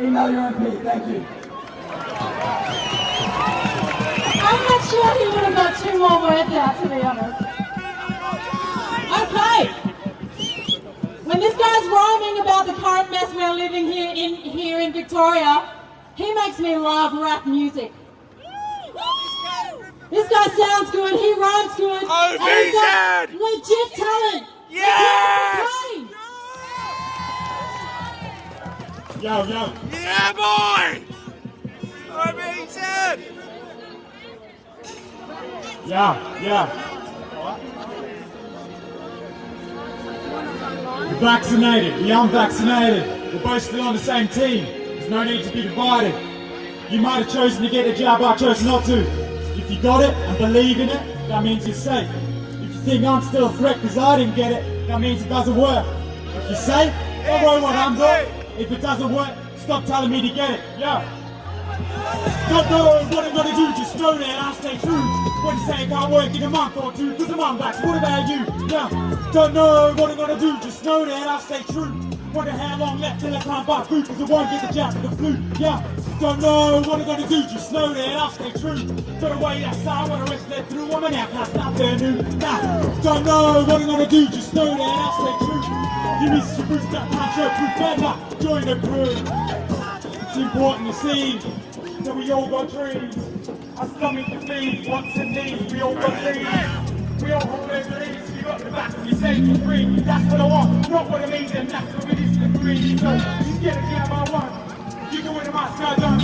email your MP. Thank you. I'm not sure he would have got two more words out, to be honest. Okay. When this guy's rhyming about the current mess we're living here in Victoria, he makes me love rap music. This guy sounds good, he rhymes good. Oh, and he's got legit talent. Yes! Yo, yo. Yeah, boy! Amazing! Yeah. We're vaccinated, the unvaccinated. We're both still on the same team. There's no need to be divided. You might have chosen to get the jab, I chose not to. If you got it and believe in it, that means you're safe. If you think I'm still a threat because I didn't get it, that means it doesn't work. If you're safe, don't worry what I'm doing. If it doesn't work, stop telling me to get it. Yeah. Don't know what I'm gonna do, just know that I'll stay true. When you say it can't work in a month or two, cause I'm unvaxxed, what about you? Yeah. Don't know what I'm gonna do, just know that I'll stay true. Wonder how long left till I can't buy food, cause I won't get the jab for the flu. Yeah. Don't know what I'm gonna do, just know that I'll stay true. Put away that side when the rest let through, I'm an outcast out there new. Nah. Don't know what I'm gonna do, just know that I'll stay true. You miss your boost, that can't show proof, better join the crew. It's important to see that we all got dreams. Our stomach to feed, wants and needs, we all got dreams. We all hold their beliefs, you got the back, you say for free. That's what I want, not what I need, and that's what it is to agree. So, you get a jab I want. You can win a mask, I don't.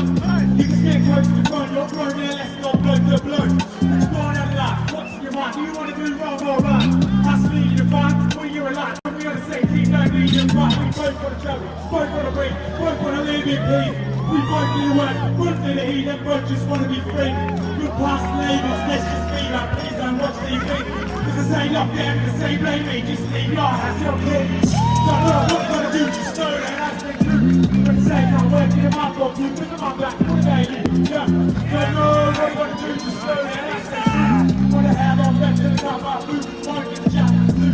You can stay close to the phone, you're blown, yeah, let's go blow to blow. It's born out of life, what's in your mind? Do you want to do wrong or right? That's me, you're fine, when you're alive. We on the same team, no need to fight. We both got to travel, both got to breathe, both want to live in peace. We both need to work, both need to eat, and both just want to be free. Good past labels, let's just be like, please don't watch TV. Cause this ain't up there, this ain't blame me, just leave your house, your kid. Don't know what I'm gonna do, just know that that's the truth. When you say can't work in a month or two, cause I'm black, what about you? Yeah. Don't know what I'm gonna do, just know that that's the truth. Wanna have on left till the top of food, won't get the jack of blue.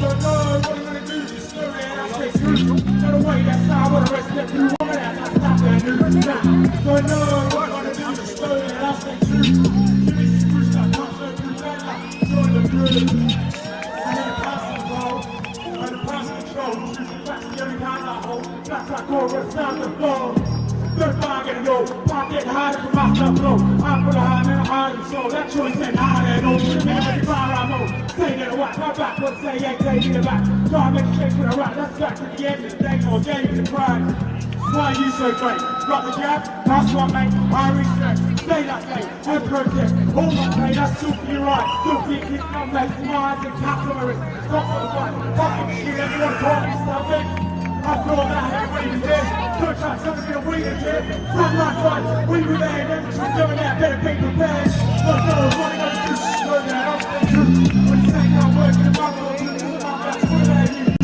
Don't know what I'm gonna do, just know that that's the truth. Don't away that side, what the rest let through, woman, that's not that new. Don't know what I'm gonna do, just know that that's the truth. You miss your boost, that can't show proof, better join the crew. And then the passing roll, and the passing control, choosing facts, the only kind I hold. That's like chorus, sound the flow. Don't bargain, yo, can't get harder from master flow. I'm full of heart and a heart and soul. That choice ain't hard at all. Every bar I know, say that I whack, my back, what say, ain't taking it back. Can't make a change for the right, that's back to the end of the day, or gave you the pride. Why are you so great? Got the jab, pass one mate, I research, stay that way, and protest. All my pain, that's still for your right. Still thinking, come back, smiles and caps on my wrist. Stop for the fight, fucking shit, everyone call me something. I thought that everybody was there. Don't try something to wait again. Front line fight, we were there. Never try doing that, better be prepared. Don't know what I'm gonna do. Know that I'll stay true. When you say I'm working in my world, that's what about you.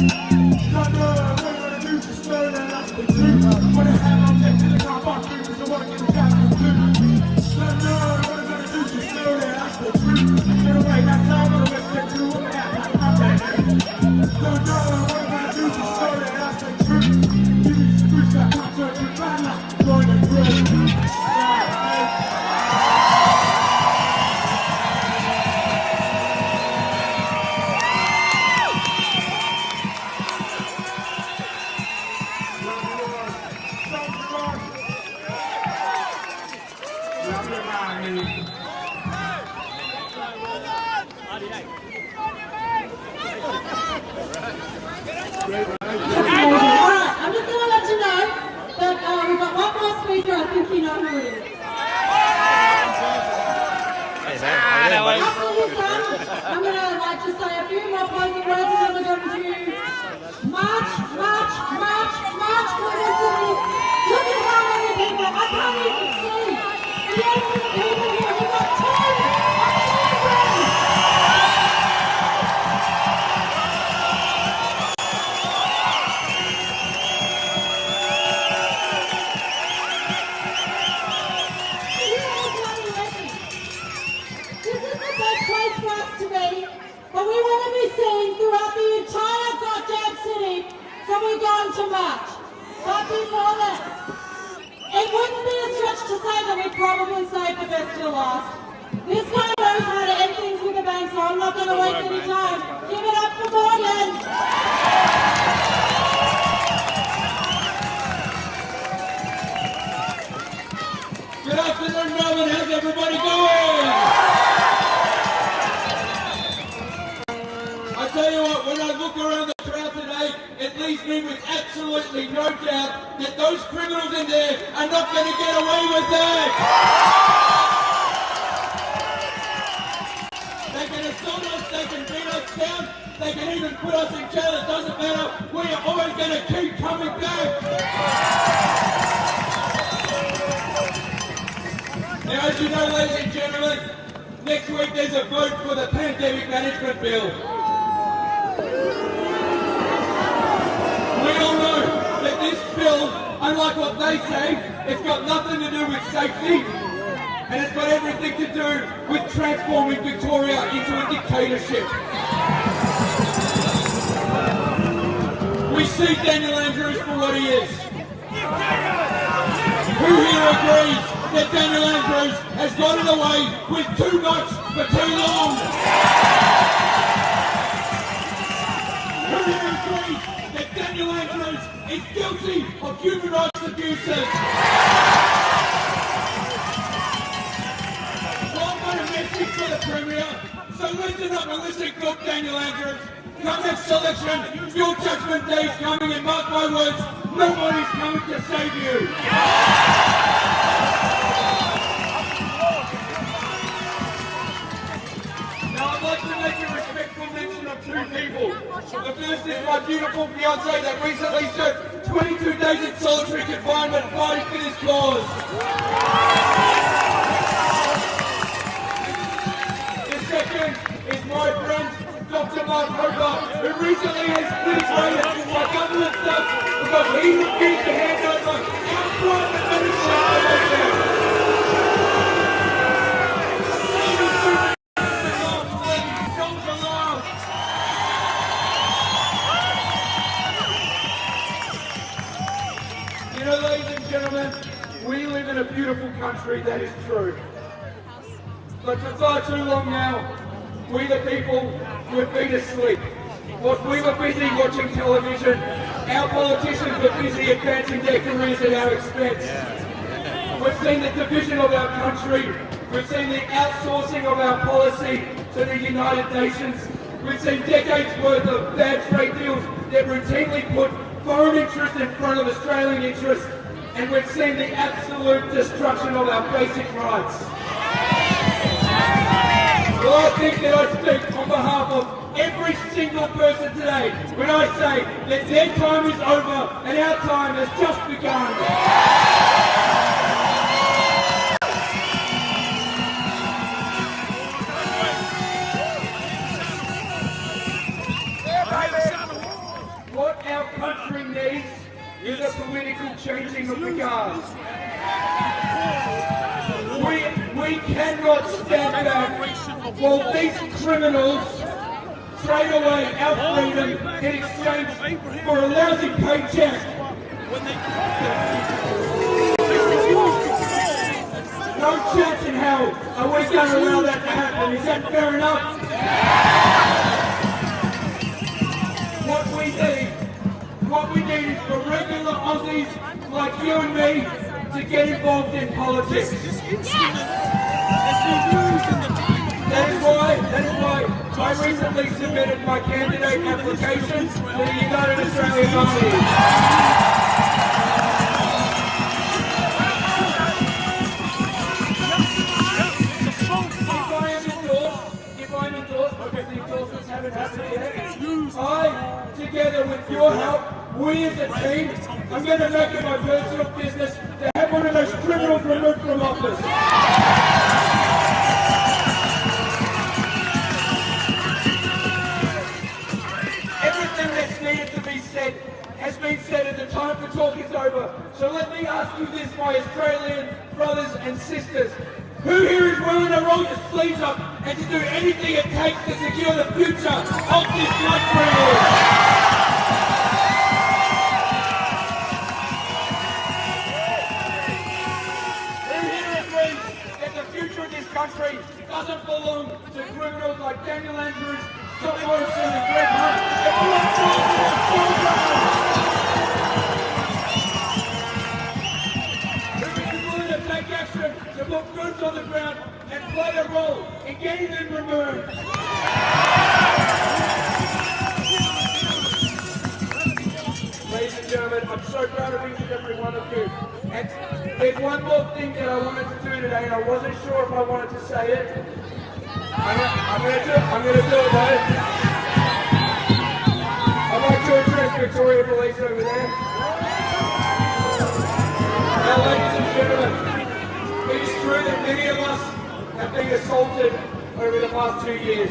Don't know what I'm gonna do. Just know that I'll stay true. What the hell I'm next to the car, my food, cause I wanna get the jack of blue. Don't know what I'm gonna do. Just know that I'll stay true. Get away, that's how I'm gonna stay true. What the hell I'm don't know what I'm gonna do. Just know that I'll stay true. Give me some boost, that can't turn you bad like join the crew. Alright, I'm just going to let you know that we've got one more speaker. I think you know who it is. After he's done, I'm going to just say a few more closing words and then we're going to march for this city. Look at how many people, I can't even see. The only people here, we've got tons of children. But we want to be seen throughout the entire goddamn city, so we're going to march. But before that, it wouldn't be a stretch to say that we probably saved the best till last. This guy knows how to end things with a bang, so I'm not going to waste any time. Give it up for Morgan! Good afternoon, Melbourne. How's everybody going? I tell you what, when I look around the crowd today, it leaves me with absolutely no doubt that those criminals in there are not going to get away with that. They can assault us, they can beat us down, they can even put us in jail, it doesn't matter. We are always going to keep coming back. Now, as you know, ladies and gentlemen, next week there's a vote for the pandemic management bill. We all know that this bill, unlike what they say, it's got nothing to do with safety, and it's got everything to do with transforming Victoria into a dictatorship. We see Daniel Andrews for what he is. Who here agrees that Daniel Andrews has gotten away with too much for too long? Who here agrees that Daniel Andrews is guilty of human rights abuses? Well, I've got a message for the Premier, so listen up and listen good, Daniel Andrews. Come next election, your judgment day is coming, and mark my words, nobody's coming to save you. Now I'd like to make a respectful mention of two people. The first is my beautiful fiancée that recently served 22 days in solitary confinement fighting for this cause. The second is my friend, Dr. Mark Hobart, who recently has been raided by government staff because he refused to hand over our private medical information. You know, ladies and gentlemen, we live in a beautiful country, that is true. But for far too long now, we the people, we've been asleep. Whilst we were busy watching television, our politicians were busy advancing their careers at our expense. We've seen the division of our country, we've seen the outsourcing of our policy to the United Nations, we've seen decades worth of bad trade deals that routinely put foreign interests in front of Australian interests, and we've seen the absolute destruction of our basic rights. Well, I think that I speak on behalf of every single person today when I say that their time is over and our time has just begun. What our country needs is a political changing of the guard. We cannot stand back while these criminals trade away our freedom in exchange for a lousy paycheck. No chance in hell are we going to allow that to happen. Is that fair enough? What we need is for regular Aussies like you and me to get involved in politics. That is why I recently submitted my candidate application to the United Australian Army. If I'm endorsed, because the endorsements haven't happened yet, I, together with your help, we as a team, I'm going to make it my personal business to have one of those criminals removed from office. Everything that's needed to be said has been said and the time for talk is over. So let me ask you this, my Australian brothers and sisters. Who here is willing to roll your sleeves up and to do anything it takes to secure the future of this country? Country doesn't belong to criminals like Daniel Andrews, Scott Morrison and Greg Hunt. It belongs to our children. Who is willing to take action to put boots on the ground and play a role in getting them removed? There's one more thing that I wanted to do today, and I wasn't sure if I wanted to say it. I'm going to do it though. I'd like to address Victoria Police over there. Now, ladies and gentlemen, it is true that many of us have been assaulted over the past 2 years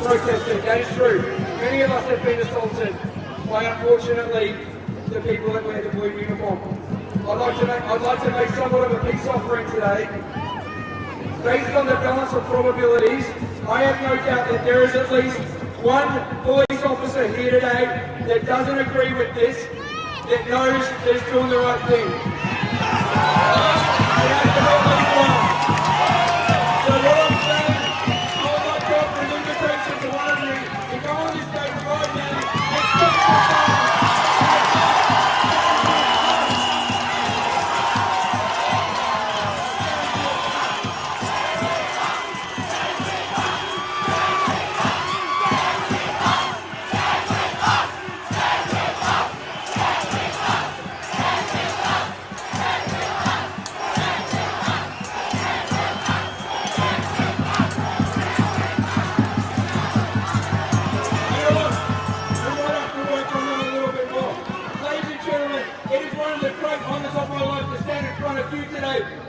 protesting. That is true. Many of us have been assaulted by, unfortunately, the people that wear the blue uniform. I'd like to make somewhat of a peace offering today. Based on the balance of probabilities, I have no doubt that there is at least one police officer here today that doesn't agree with this, that knows that he's doing the right thing. It has to be at least one. So what I'm saying, I would like to offer an invitation to one of you to go on this stage right now and stop the fight.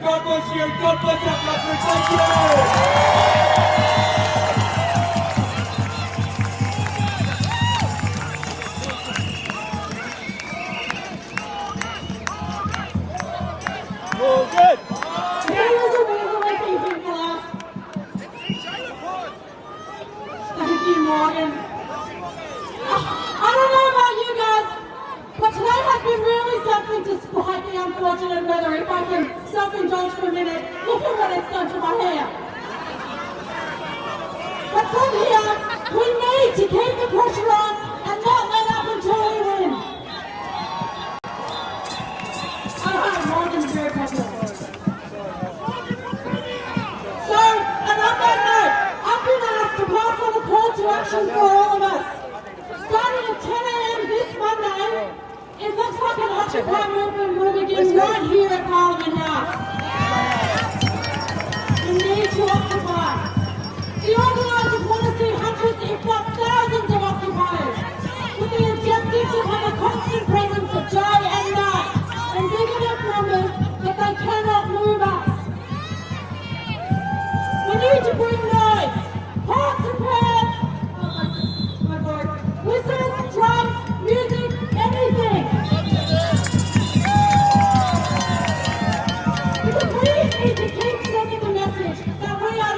God bless you, God bless our country, thank you! All good! Thank you, Morgan. I don't know about you guys, but today has been really something despite the unfortunate weather. If I can self-indulge for a minute, look at what it's done to my hair. But from here, we need to keep the pressure on and not let up until we win. Morgan's very popular. So, and on that note, I've been asked to pass on a call to action for all of us. Starting at 10 a.m. this Monday, it looks like an Occupy movement will begin right here at Parliament House. We need to occupy. The organisers want to see hundreds, if not thousands of occupiers, with the objective to have a constant presence of day and night, and big enough numbers that they cannot move us. We need to bring noise, pots and pans, whistles, drums, music, anything. Because we need to keep sending the message that we are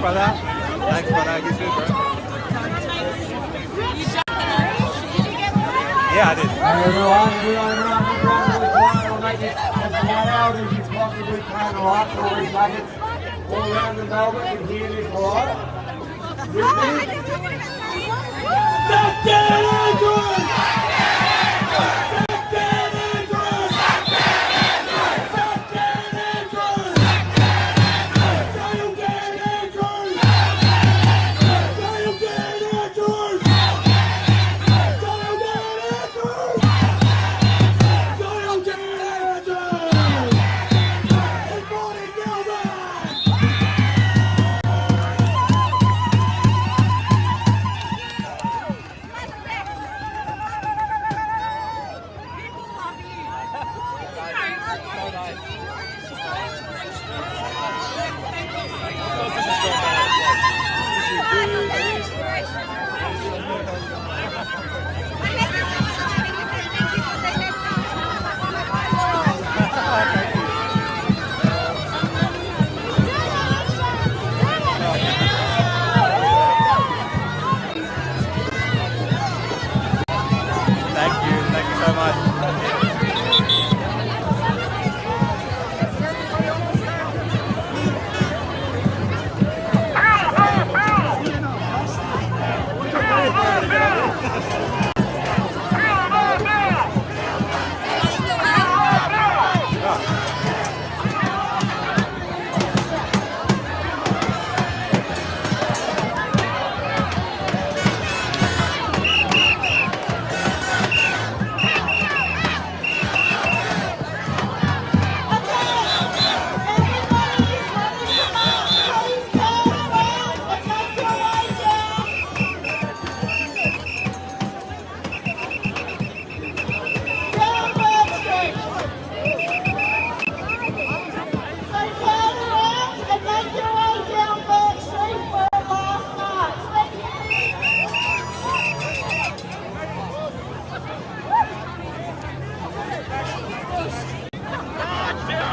brother. Thanks, brother. You too, bro. Yeah, I did. Hey everyone, we are around the ground. We'll make it as loud as you possibly can, alright? So we make it all around the Melbourne and hear this, alright? With me? Thank you so much.